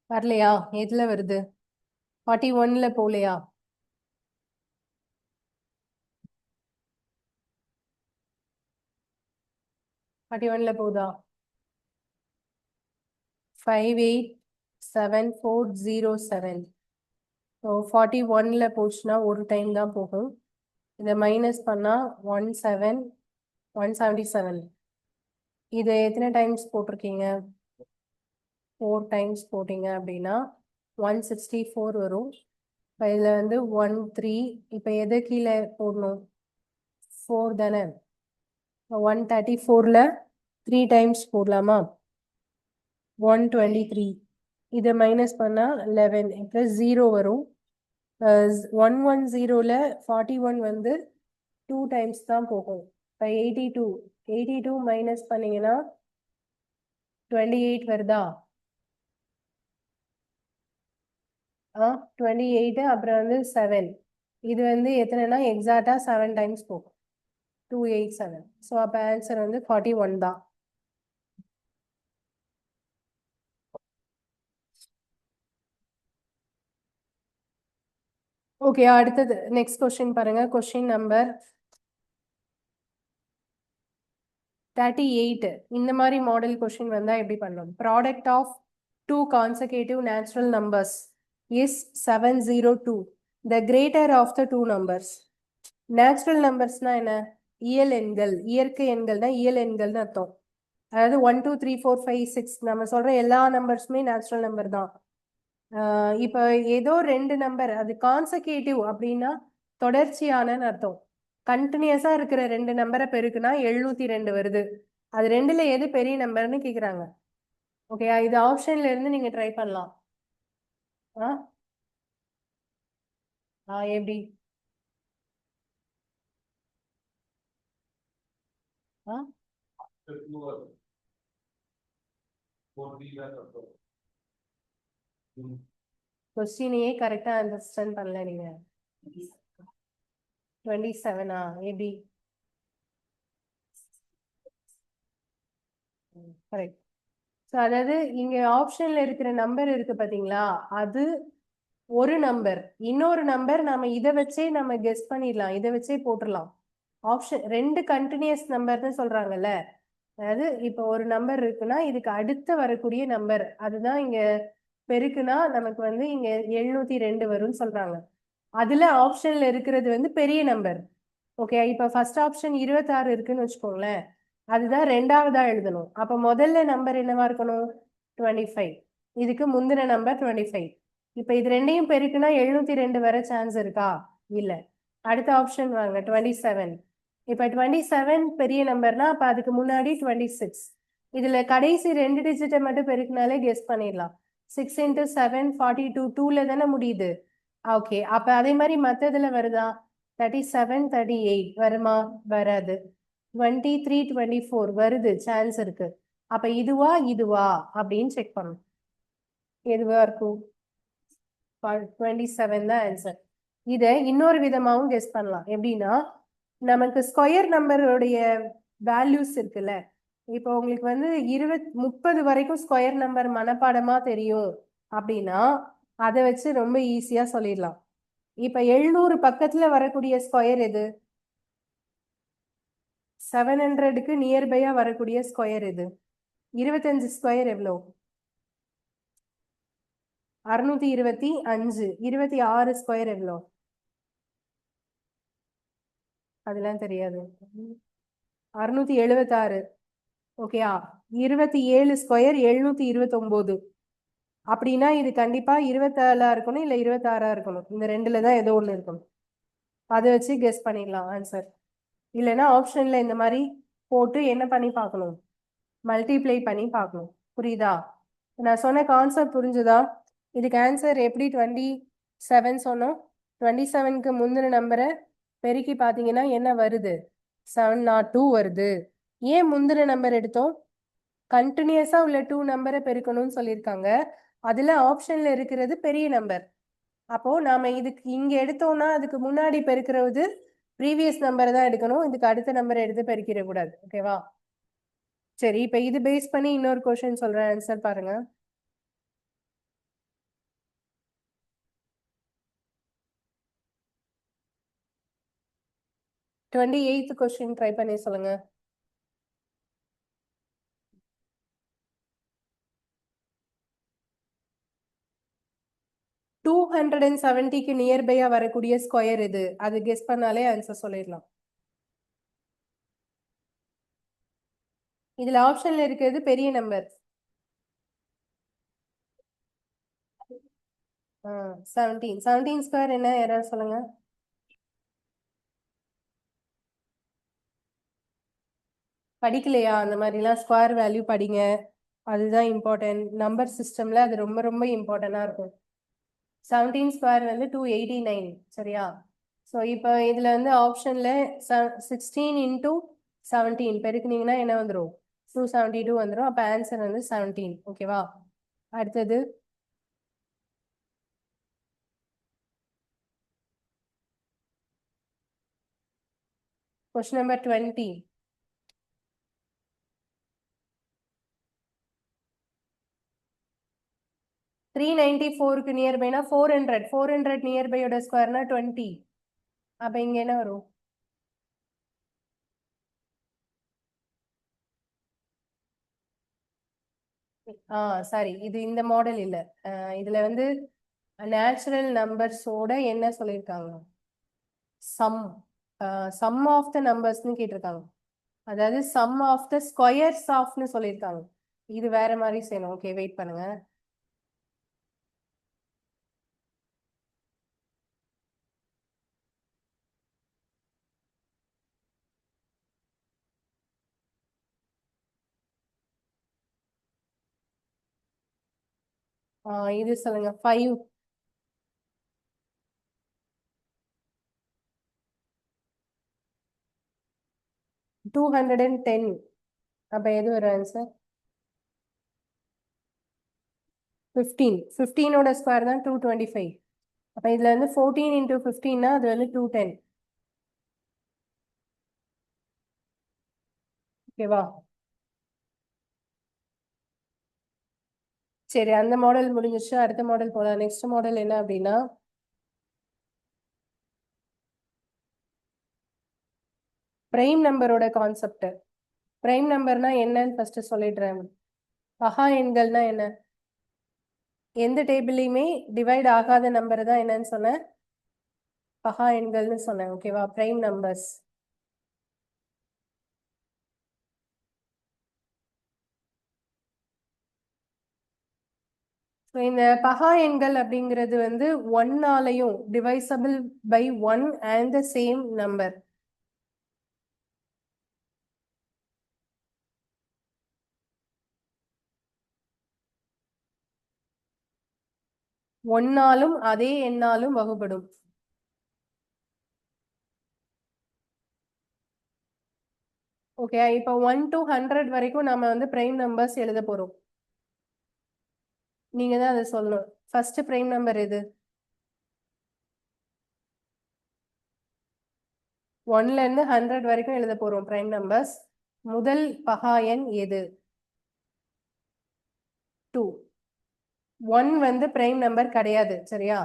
வரலையா? எதுல வருது? 41ல போலையா? 41ல போதா? 587407. ஸோ 41ல போச்சுன்னா ஒரு டைம் தான் போகும். இதை மைனஸ் பண்ணா 177. இதை எத்தனை டைம்ஸ் போட்டிருக்கீங்க? 4 டைம்ஸ் போட்டீங்க அப்படின்னா 164 வரும். இப்போ இதில் வந்து 13. இப்போ எது கீழே போடணும்? 4 தானே? 134ல 3 டைம்ஸ் போடலாமா? 123. இதை மைனஸ் பண்ணா 11 ப்ளஸ் 0 வரும். 110ல 41 வந்து 2 டைம்ஸ் தான் போகும். இப்போ 82 மைனஸ் பண்ணீங்கன்னா 28 வருதா? 28 அப்புறம் வந்து 7. இது வந்து எத்தனைனா எக்ஸாக்டா 7 டைம்ஸ் போகும். 287. ஸோ அப்போ ஆன்சர் வந்து 41 தான். ஓகே, அடுத்தது நெக்ஸ்ட் கொஸ்டின் பாருங்க. Question number 38. இந்த மாதிரி மாடல் கொஸ்டின் வந்தா எப்படி பண்ணணும்? Product of 2 consecutive natural numbers is 702. The greater of the 2 numbers. Natural நம்பர்ஸ்னா என்ன? இயல் எண்கள். இயற்கை எண்கள்னா இயல் எண்கள்னு அர்த்தம். அதாவது 1 2 3 4 5 6 நம்ம சொல்ற எல்லா நம்பர்ஸுமே நேச்சுரல் நம்பர் தான். இப்போ ஏதோ 2 நம்பர் அது கான்செக்யூட்டிவ் அப்படின்னா தொடர்ச்சியான அர்த்தம். கண்டினியூஸா இருக்கிற 2 நம்பரை பெருக்குனா 702 வருது. அது ரெண்டுல எது பெரிய நம்பர்னு கேக்குறாங்க. ஓகே, இது ஆப்ஷன்ல இருந்து நீங்க ட்ரை பண்ணலாம். எப்படி? கொஸ்டினையே கரெக்டா அண்டர்ஸ்டாண்ட் பண்ணல நீங்க. 27 எப்படி? கரெக்ட். ஸோ அதாவது இங்க ஆப்ஷன்ல இருக்கிற நம்பர் இருக்கு பாத்தீங்களா, அது ஒரு நம்பர். இன்னொரு நம்பர் நம்ம இதை வச்சே நம்ம கெஸ் பண்ணிடலாம், இதை வச்சே போட்டுடலாம். ஆப்ஷன் 2 கண்டினியூஸ் நம்பர்னு சொல்றாங்கல்ல, அதாவது இப்போ ஒரு நம்பர் இருக்குன்னா இதுக்கு அடுத்து வரக்கூடிய நம்பர் அதுதான் இங்க பெருக்குனா நமக்கு வந்து இங்க 702 வரும்னு சொல்றாங்க. அதுல ஆப்ஷன்ல இருக்கிறது வந்து பெரிய நம்பர். ஓகே, இப்ப ஃபர்ஸ்ட் ஆப்ஷன் 26 இருக்குன்னு வச்சுக்கோங்களேன், அதுதான் ரெண்டாவதா எழுதணும். அப்ப முதல்ல நம்பர் என்னவா இருக்கணும்? 25. இதுக்கு முந்தின நம்பர் 25. இப்ப இது ரெண்டையும் பெருக்குனா 702 வர சான்ஸ் இருக்கா? இல்ல. அடுத்த ஆப்ஷன் வாங்க, 27. இப்ப 27 பெரிய நம்பர்னா அப்ப அதுக்கு முன்னாடி 26. இதுல கடைசி 2 டிஜிட்டை மட்டும் பெருக்கினாலே கெஸ் பண்ணிடலாம். 6 into 7 42. 2ல தானே முடியுது. ஓகே, அப்ப அதே மாதிரி மத்ததுல வருதா? 37 38 வருமா? வராது. 23 24 வருது, சான்ஸ் இருக்கு. அப்ப இதுவா இதுவா அப்படின்னு செக் பண்ணணும். எதுவா இருக்கும்? 27 தான் ஆன்சர். இதை இன்னொரு விதமாகவும் கெஸ் பண்ணலாம். எப்படின்னா, நமக்கு ஸ்கொயர் நம்பருடைய வேல்யூஸ் இருக்குல்ல, இப்போ உங்களுக்கு வந்து 30 வரைக்கும் ஸ்கொயர் நம்பர் மனப்பாடமா தெரியும் அப்படின்னா அதை வச்சு ரொம்ப ஈஸியா சொல்லிடலாம். இப்ப 700 பக்கத்துல வரக்கூடிய ஸ்கொயர் எது? 700க்கு நியர்பையா வரக்கூடிய ஸ்கொயர் எது? 25 ஸ்கொயர் எவ்வளோ? 625. 26 ஸ்கொயர் எவ்வளோ? அதெல்லாம் தெரியாது. 676. ஓகேயா? 27 ஸ்கொயர் 729. அப்படின்னா இது கண்டிப்பா 27 இருக்கணும், இல்ல 26 இருக்கணும். இந்த ரெண்டுல தான் ஏதோ ஒண்ணு இருக்கணும். அதை வச்சு கெஸ் பண்ணிடலாம் ஆன்சர். இல்லைன்னா ஆப்ஷன்ல இந்த மாதிரி போட்டு என்ன பண்ணி பார்க்கணும்? மல்டிப்ளை பண்ணி பார்க்கணும். புரியுதா? நான் சொன்ன கான்செப்ட் புரிஞ்சுதா? இதுக்கு ஆன்சர் எப்படி 27 சொன்னோம்? 27க்கு முந்தின நம்பரை பெருக்கி பார்த்தீங்கன்னா என்ன வருது? 702 வருது. ஏன் முந்தின நம்பர் எடுத்தோம்? கண்டினியூஸா உள்ள 2 நம்பரை பெருக்கணும்னு சொல்லியிருக்காங்க. அதுல ஆப்ஷன்ல இருக்கிறது பெரிய நம்பர். அப்போ நாம இதுக்கு இங்க எடுத்தோம்னா அதுக்கு முன்னாடி பெருக்கிறது ப்ரீவியஸ் நம்பர் தான் எடுக்கணும். இதுக்கு அடுத்த நம்பரை எடுத்து பெருக்கிட கூடாது. ஓகேவா? சரி, இப்ப இது பேஸ் பண்ணி இன்னொரு क्वेश्चन சொல்றேன், ஆன்சர் பாருங்க. டுவெண்ட்டி எய்த் क्वेश्चन ட்ரை பண்ணி சொல்லுங்க. டூ 270க்கு நியர்பையா வரக்கூடிய ஸ்கொயர் இது, அது கெஸ் பண்ணாலே ஆன்சர் சொல்லிடலாம். இதுல ஆப்ஷன்ல இருக்கிறது பெரிய நம்பர். 17 ஸ்கொயர் என்ன? யாராவது சொல்லுங்க. படிக்கலையா? அந்த மாதிரிலாம் ஸ்கொயர் வேல்யூ படிங்க, அதுதான் இம்பார்ட்டன்ட். நம்பர் சிஸ்டம்ல அது ரொம்ப ரொம்ப இம்பார்ட்டண்டா இருக்கும். 17 ஸ்கொயர் வந்து 289. சரியா? ஸோ இப்போ இதில் வந்து ஆப்ஷனில் 16 இன்டூ 17 பெருக்குனீங்கன்னா என்ன வந்துடும் 272 வந்துடும். அப்போ ஆன்சர் வந்து 17. ஓகேவா? அடுத்தது கொஸ்டின் நம்பர் 20. த்ரீ 394க்கு நியர்பைனா 400 நியர்பையோட ஸ்கொயர்னா 20. அப்போ இங்கே என்ன வரும்? சாரி, இது இந்த மாடல் இல்லை. இதுல வந்து நேச்சுரல் நம்பர்ஸோட என்ன சொல்லியிருக்காங்க? சம் சம் ஆஃப் த நம்பர்ஸ்னு கேட்டிருக்காங்க. அதாவது சம் ஆஃப் த ஸ்கொயர்ஸ் ஆஃப்னு சொல்லியிருக்காங்க. இது வேற மாதிரி செய்யணும். ஓகே, வெயிட் பண்ணுங்க. இது சொல்லுங்க 5 210. அப்ப எது வரும் ஆன்சர்? 15ஓட ஸ்கொயர் தான் 225. அப்ப இதுல இருந்து 14 இன்டூ 15னா அது வந்து 210. ஓகேவா? சரி, அந்த மாடல் முடிஞ்சிச்சு. அடுத்த மாடல் போலாம். நெக்ஸ்ட் மாடல் என்ன அப்படின்னா பிரைம் நம்பரோட கான்செப்ட். பிரைம் நம்பர்னா என்னன்னு ஃபர்ஸ்ட் சொல்லிடுறேன். பகா எண்கள்னா என்ன? எந்த டேபிள்லையுமே டிவைட் ஆகாத நம்பர் தான் என்னன்னு சொன்னேன்? பகா எண்கள்னு சொன்னேன். ஓகேவா? Prime numbers. இந்த பகா எண்கள் அப்படிங்கிறது வந்து ஒன்னாலையும் divisible by 1 and the same number. ஒன்னாலும் அதே எண்ணாலும் வகுப்படும். ஓகே, இப்போ 1 to 100 வரைக்கும் நம்ம வந்து பிரைம் நம்பர்ஸ் எழுத போறோம். நீங்க தான் அதை சொல்லணும். ஃபர்ஸ்ட் பிரைம் நம்பர் எது? 1ல இருந்து 100 வரைக்கும் எழுத போறோம் பிரைம் நம்பர்ஸ். முதல் பகா எண் எது? 2. 1 வந்து பிரைம் நம்பர் கிடையாது. சரியா?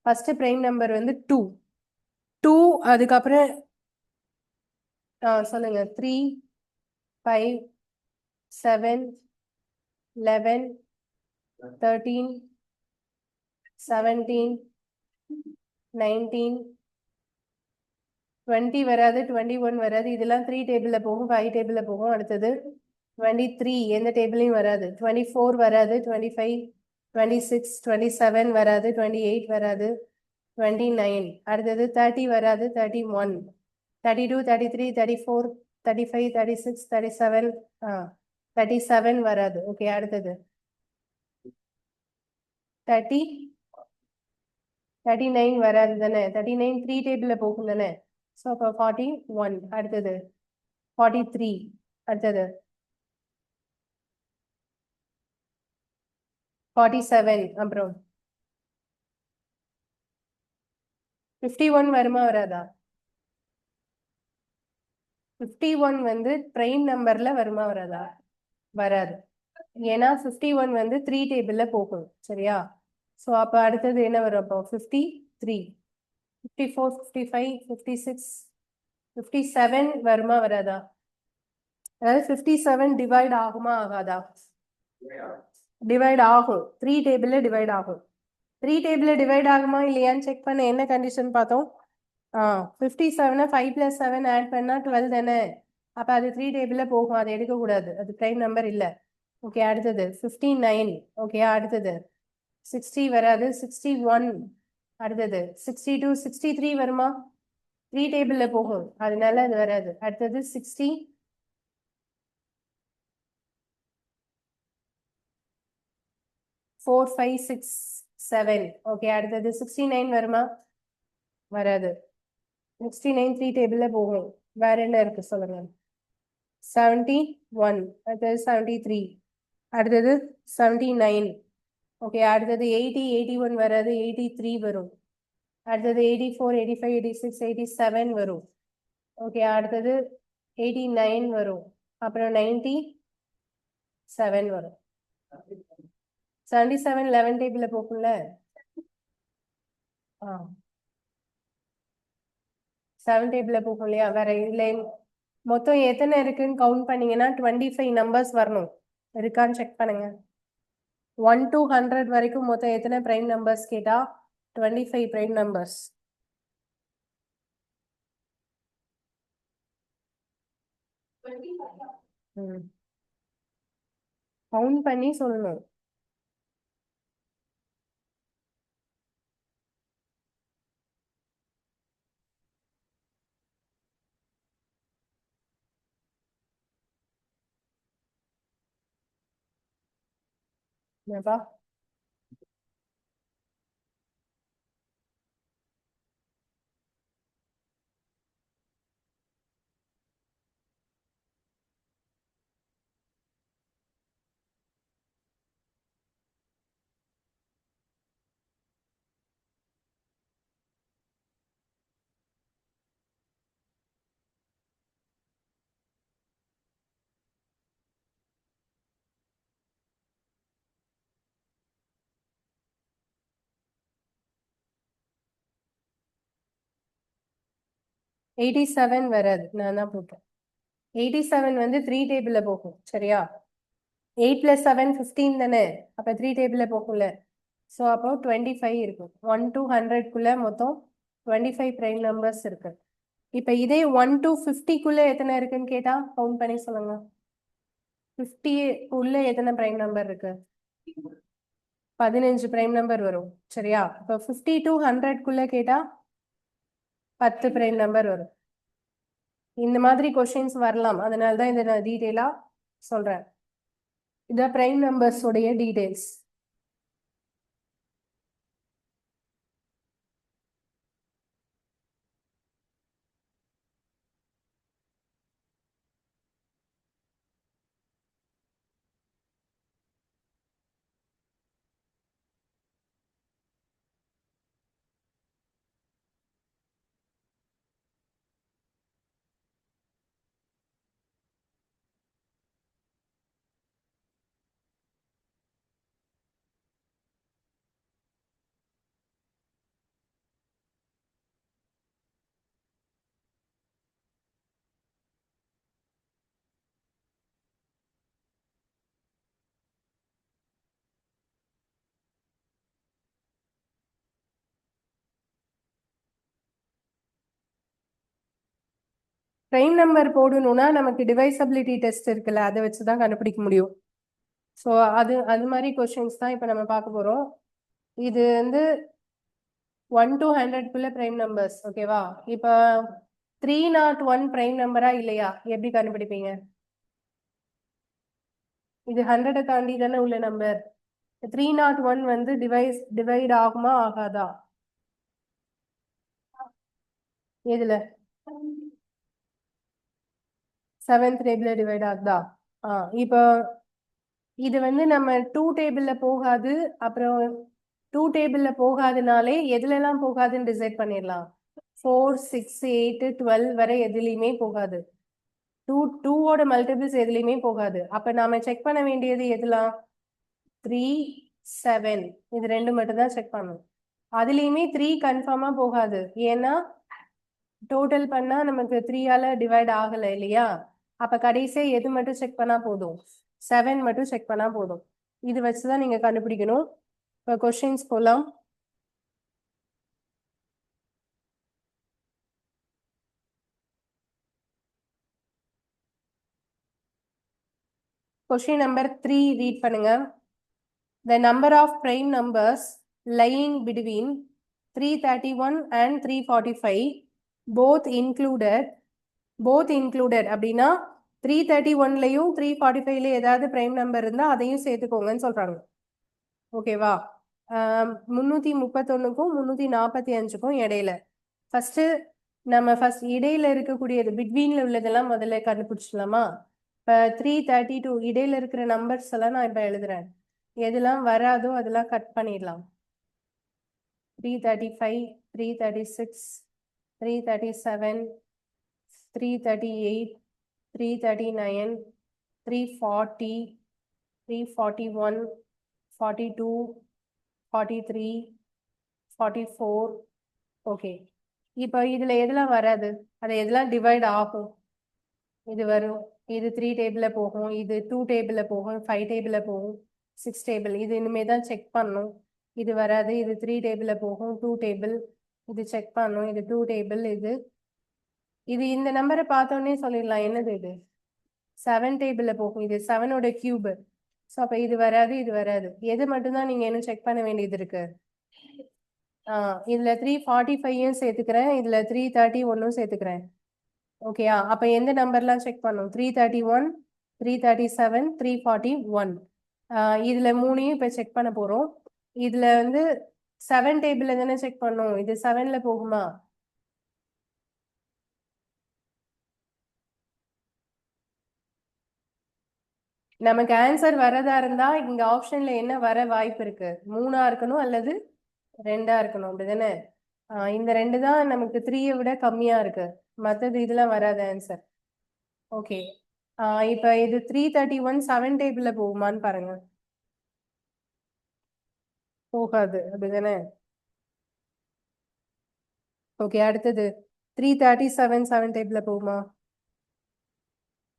ஃபர்ஸ்ட் பிரைம் நம்பர் வந்து 2. 2 அதுக்கப்புறம் சொல்லுங்க. 3 5 7 11 13 17 19 20 வராது, 21 வராது. இதெல்லாம் 3 டேபிள்ல போகும், 5 டேபிள்ல போகும். அடுத்தது 23 எந்த டேபிளையும் வராது. 24 வராது, 25 26 27 வராது, 28 வராது, 29. அடுத்தது 30 வராது, 31 32 33 34 35 36 37 37 வராது. ஓகே, அடுத்தது 30 39 வராது தானே. 39 3 டேபிள்ல போகும் தானே. ஸோ அப்போ 41. அடுத்தது 43. அடுத்தது 47. அப்புறம் 51 வருமா வராதா? 51 வந்து பிரைம் நம்பர்ல வருமா வராதா? வராது. ஏன்னா 51 வந்து 3 டேபிள்ல போகும். சரியா? ஸோ அப்போ அடுத்தது என்ன வரும்? அப்போ 53 54 55 56 57 வருமா வராதா? அதாவது 57 டிவைட் ஆகுமா ஆகாதா? டிவைட் ஆகும். 3 டேபிள்ல டிவைட் ஆகும். 3 டேபிள்ல டிவைட் ஆகுமா இல்லையான்னு செக் பண்ண என்ன கண்டிஷன் பார்த்தோம்? 57 5 + 7 ஆட் பண்ணா 12 தானே. அப்ப அது 3 டேபிள்ல போகும். அதை எடுக்கக்கூடாது. அது பிரைம் நம்பர் இல்ல. ஓகே, அடுத்தது 59. ஓகே, அடுத்தது 60 வராது, 61. அடுத்தது 62 63 வருமா? 3 டேபிள்ல போகும், அதனால அது வராது. அடுத்தது 60 4 5 6 7. ஓகே, அடுத்தது 69 வருமா? வராது. 69 த்ரீ டேபிள்ல போகும். வேற என்ன இருக்கு சொல்லுங்க. 71, அடுத்தது 73, அடுத்தது 79. ஓகே, அடுத்தது 80, 81 வராது, 83 வரும். அடுத்தது 84, 85, 86, 87 வரும். ஓகே, அடுத்தது 89 வரும். அப்புறம் 97 வரும். 77 11 டேபிள்ல போகும்ல. 7 டேபிள்ல போகும் இல்லையா? வேற இதுல மொத்தம் எத்தனை இருக்குன்னு கவுண்ட் பண்ணீங்கன்னா 25 நம்பர்ஸ் வரணும். இருக்கான்னு செக் பண்ணுங்க. 1 to 100 வரைக்கும் மொத்தம் எத்தனை பிரைம் நம்பர்ஸ் கேட்டா 25 பிரைம் நம்பர்ஸ். கவுண்ட் பண்ணி சொல்லணும். என்னப்பா? எயிட்டி செவன் வராது, நான் தான் போட்டேன். 87 வந்து 3 டேபிள்ல போகும். சரியா? 8 + 7 15 தானே? அப்ப 3 டேபிள்ல போகும்ல. ஸோ அப்போ 25 இருக்கும். 1 to 100க்குள்ள மொத்தம் 25 பிரைம் நம்பர்ஸ் இருக்கு. இப்ப இதே 1 to 50க்குள்ள எத்தனை இருக்குன்னு கேட்டா கவுண்ட் பண்ணி சொல்லுங்க. 50 உள்ள எத்தனை பிரைம் நம்பர் இருக்கு? 15 பிரைம் நம்பர் வரும். சரியா? இப்போ 50 to 100க்குள்ள கேட்டா 10 பிரைம் நம்பர் வரும். இந்த மாதிரி கொஸ்டின்ஸ் வரலாம். அதனால தான் இதை நான் டீட்டெயிலா சொல்றேன். இதான் பிரைம் நம்பர்ஸ் உடைய டீடைல்ஸ். பிரைம் நம்பர் போடணும்னா நமக்கு டிவைசபிலிட்டி டெஸ்ட் இருக்குல்ல, அதை வச்சு தான் கண்டுபிடிக்க முடியும். ஸோ அது மாதிரி கொஸ்டின்ஸ் தான் இப்போ நம்ம பார்க்க போறோம். இது வந்து 1 to 100க்குள்ள பிரைம் நம்பர்ஸ். ஓகேவா? இப்போ 301 பிரைம் நம்பரா இல்லையா? எப்படி கண்டுபிடிப்பீங்க? இது 100 தாண்டி தானே உள்ள நம்பர். 301 வந்து டிவைட் ஆகுமா ஆகாதா? எதுல? 7th டேபிள்ல டிவைட் ஆகுதா? இப்போ இது வந்து நம்ம 2 டேபிள்ல போகாது. அப்புறம் 2 டேபிள்ல போகாதுனாலே எதுல எல்லாம் போகாதுன்னு டிசைட் பண்ணிடலாம். 4, 6, 8, 12 வரை எதுலையுமே போகாது. 2ஓட மல்டிபிள்ஸ் எதுலையுமே போகாது. அப்ப நாம செக் பண்ண வேண்டியது எதுலாம்? 3, 7 இது ரெண்டு மட்டும் தான் செக் பண்ணணும். அதுலயுமே 3 கன்ஃபார்மா போகாது. ஏன்னா டோட்டல் பண்ணா நமக்கு 3ஆல டிவைட் ஆகல இல்லையா? அப்ப கடைசியா எது மட்டும் செக் பண்ணா போதும்? 7 மட்டும் செக் பண்ணா போதும். இது வச்சுதான் நீங்க கண்டுபிடிக்கணும். இப்போ கொஸ்டின்ஸ் போலாம். கொஸ்டின் நம்பர் 3 ரீட் பண்ணுங்க. The number of prime numbers lying between 331 and 345 both included அப்படின்னா 331லயும் 345ல ஏதாவது பிரைம் நம்பர் இருந்தா அதையும் சேர்த்துக்கோங்கன்னு சொல்றாங்க. ஓகேவா? 331க்கும் 345க்கும் இடையில ஃபர்ஸ்ட் நம்ம ஃபர்ஸ்ட் இடையில இருக்கக்கூடியது பிட்வீன்ல உள்ளதெல்லாம் முதல்ல கண்டுபிடிச்சிடலாமா? இப்போ 332 இடையில இருக்கிற நம்பர்ஸ் எல்லாம் நான் இப்போ எழுதுறேன். எதெல்லாம் வராதோ அதெல்லாம் கட் பண்ணிடலாம். 335, 336, 337, 338, 339, 340, 341, 42, 43, 44. ஓகே. இப்போ இதுல எதெல்லாம் வராது? அது எதெல்லாம் டிவைட் ஆகும்? இது வரும், இது 3 டேபிள்ல போகும், இது 2 டேபிள்ல போகும், 5 டேபிள்ல போகும், 6 டேபிள். இது இனிமே தான் செக் பண்ணணும். இது வராது, இது 3 டேபிள்ல போகும், 2 டேபிள். இது செக் பண்ணணும், இது 2 டேபிள். இது இது இந்த நம்பரை பார்த்தோன்னே சொல்லிடலாம் என்னது இது? 7 டேபிள்ல போகும். இது 7ஓட கியூப். ஸோ அப்போ இது வராது, இது வராது. எது மட்டும்தான் நீங்க இன்னும் செக் பண்ண வேண்டியது இருக்கு? இதுல 345யும் சேர்த்துக்கிறேன், இதுல 331ம் சேர்த்துக்கிறேன். ஓகேயா? அப்ப எந்த நம்பர்லாம் செக் பண்ணும்? 331, 337, 341. இதுல 3யும் இப்ப செக் பண்ண போறோம். இதுல வந்து 7 டேபிள்ல தானே செக் பண்ணும். இது 7ல போகுமா? நமக்கு ஆன்சர் வரதா இருந்தா இங்க ஆப்ஷன்ல என்ன வர வாய்ப்பு இருக்கு? 3ஆ இருக்கணும் அல்லது 2ஆ இருக்கணும், அப்படிதானே? இந்த 2 தான் நமக்கு 3யை விட கம்மியா இருக்கு. மற்றது இதெல்லாம் வராது ஆன்சர். ஓகே. இப்ப இது 331 7 டேபிள்ல போகுமான்னு பாருங்க. போகாது, அப்படிதானே? ஓகே. அடுத்தது 337 7 டேபிள்ல போகுமா?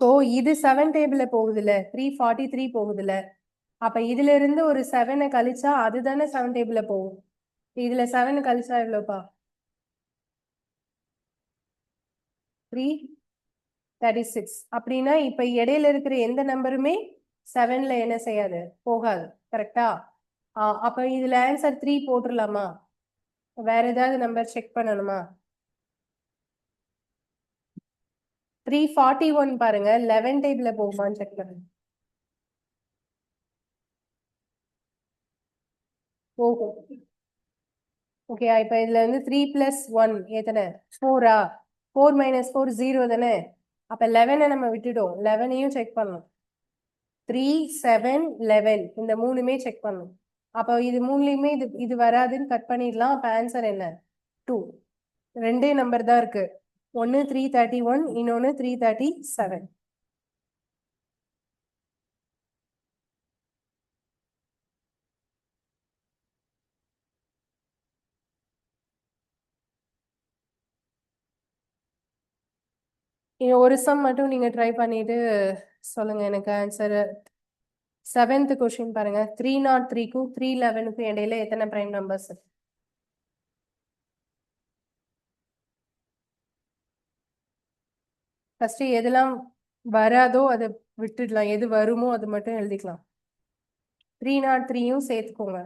ஸோ இது 7 டேபிள்ல போகுதுல்ல, 343 போகுதுல்ல. அப்ப இதுல இருந்து ஒரு 7 கழிச்சா அதுதானே 7 டேபிள்ல போகும். இதுல 7 கழிச்சா எவ்வளோப்பா? 336. அப்படின்னா இப்ப இடையில இருக்கிற எந்த நம்பருமே 7ல என்ன செய்யாது? போகாது. கரெக்டா? அப்ப இதுல ஆன்சர் 3 போட்டுடலாமா? வேற ஏதாவது நம்பர் செக் பண்ணணுமா? 341 பாருங்க, 11 டேபிள்ல போகுமான்னு செக் பண்ணுங்க. போகும். ஓகே. இப்ப இதுல வந்து 3 + 1 எத்தனை? 4ஆ? 4 - 4 0 தானே? அப்ப 11 நம்ம விட்டுட்டோம். 11ஐயும் செக் பண்ணணும். 3 7 11 இந்த மூணுமே செக் பண்ணணும். அப்ப இது மூணுலயுமே இது இது வராதுன்னு கட் பண்ணிடலாம். அப்ப ஆன்சர் என்ன? 2. ரெண்டே நம்பர் தான் இருக்கு. ஒன்னு 331, இன்னொன்னு 337. ஒரு சம் மட்டும் நீங்க ட்ரை பண்ணிட்டு சொல்லுங்க எனக்கு ஆன்சர். 7th கொஸ்டின் பாருங்க. 303க்கும் 311க்கும் இடையில எத்தனை பிரைம் நம்பர்ஸ்? ஃபர்ஸ்ட் எதெல்லாம் வராதோ அதை விட்டுடலாம், எது வருமோ அது மட்டும் எழுதிக்கலாம். 303யும் சேர்த்துக்கோங்க.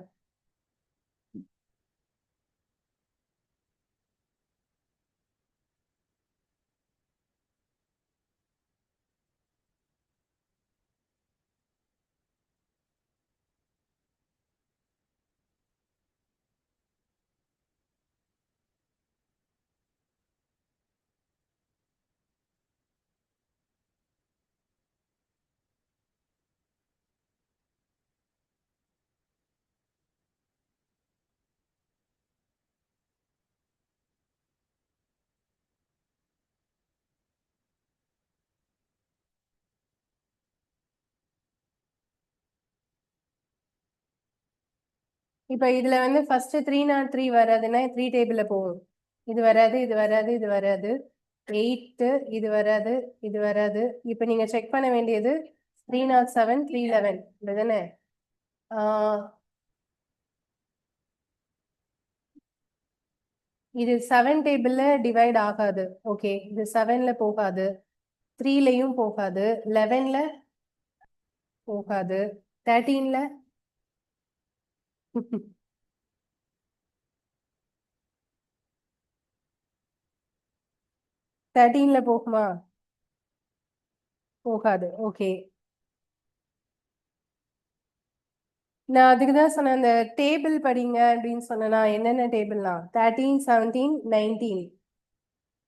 இப்ப இதுல வந்து ஃபர்ஸ்ட் 303 வராதுன்னா 3 டேபிள்ல போகும். இது வராது, இது வராது, இது வராது. 8 இது வராது, இது வராது. இப்ப நீங்க செக் பண்ண வேண்டியது 307 311 இதுதானே? இது 7 டேபிள்ல டிவைட் ஆகாது. ஓகே. இது 7ல போகாது, 3லயும் போகாது, 11ல போகாது, 13ல 13ல போகுமா? போகாது. ஓகே. நான் அதுக்கு தான் சொன்னேன், அந்த டேபிள் படிங்க அப்படின்னு சொன்னேன்னா என்னென்ன டேபிள்லாம்? 13 17 19.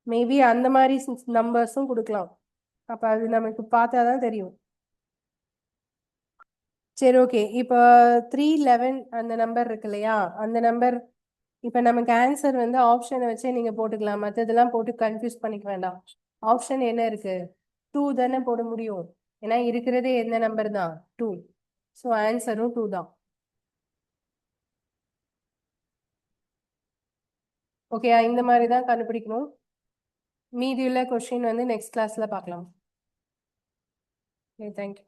மேபி அந்த மாதிரி நம்பர்ஸும் கொடுக்கலாம். அப்ப அது நமக்கு பார்த்தாதான் தெரியும். சரி, ஓகே. இப்போ 311 அந்த நம்பர் இருக்கு இல்லையா, அந்த நம்பர் இப்போ நமக்கு ஆன்சர் வந்து ஆப்ஷனை வச்சே நீங்க போட்டுக்கலாம். மற்றதெல்லாம் போட்டு கன்ஃபியூஸ் பண்ணிக்க வேண்டாம். ஆப்ஷன் என்ன இருக்கு? 2 தானே போட முடியும். ஏன்னா இருக்கிறதே எந்த நம்பர் தான்? 2. ஸோ ஆன்சரும் 2 தான். ஓகே, இந்த மாதிரி தான் கண்டுபிடிக்கணும். மீதியுள்ள கொஸ்டின் வந்து நெக்ஸ்ட் கிளாஸ்ல பார்க்கலாம். Okay, thank you.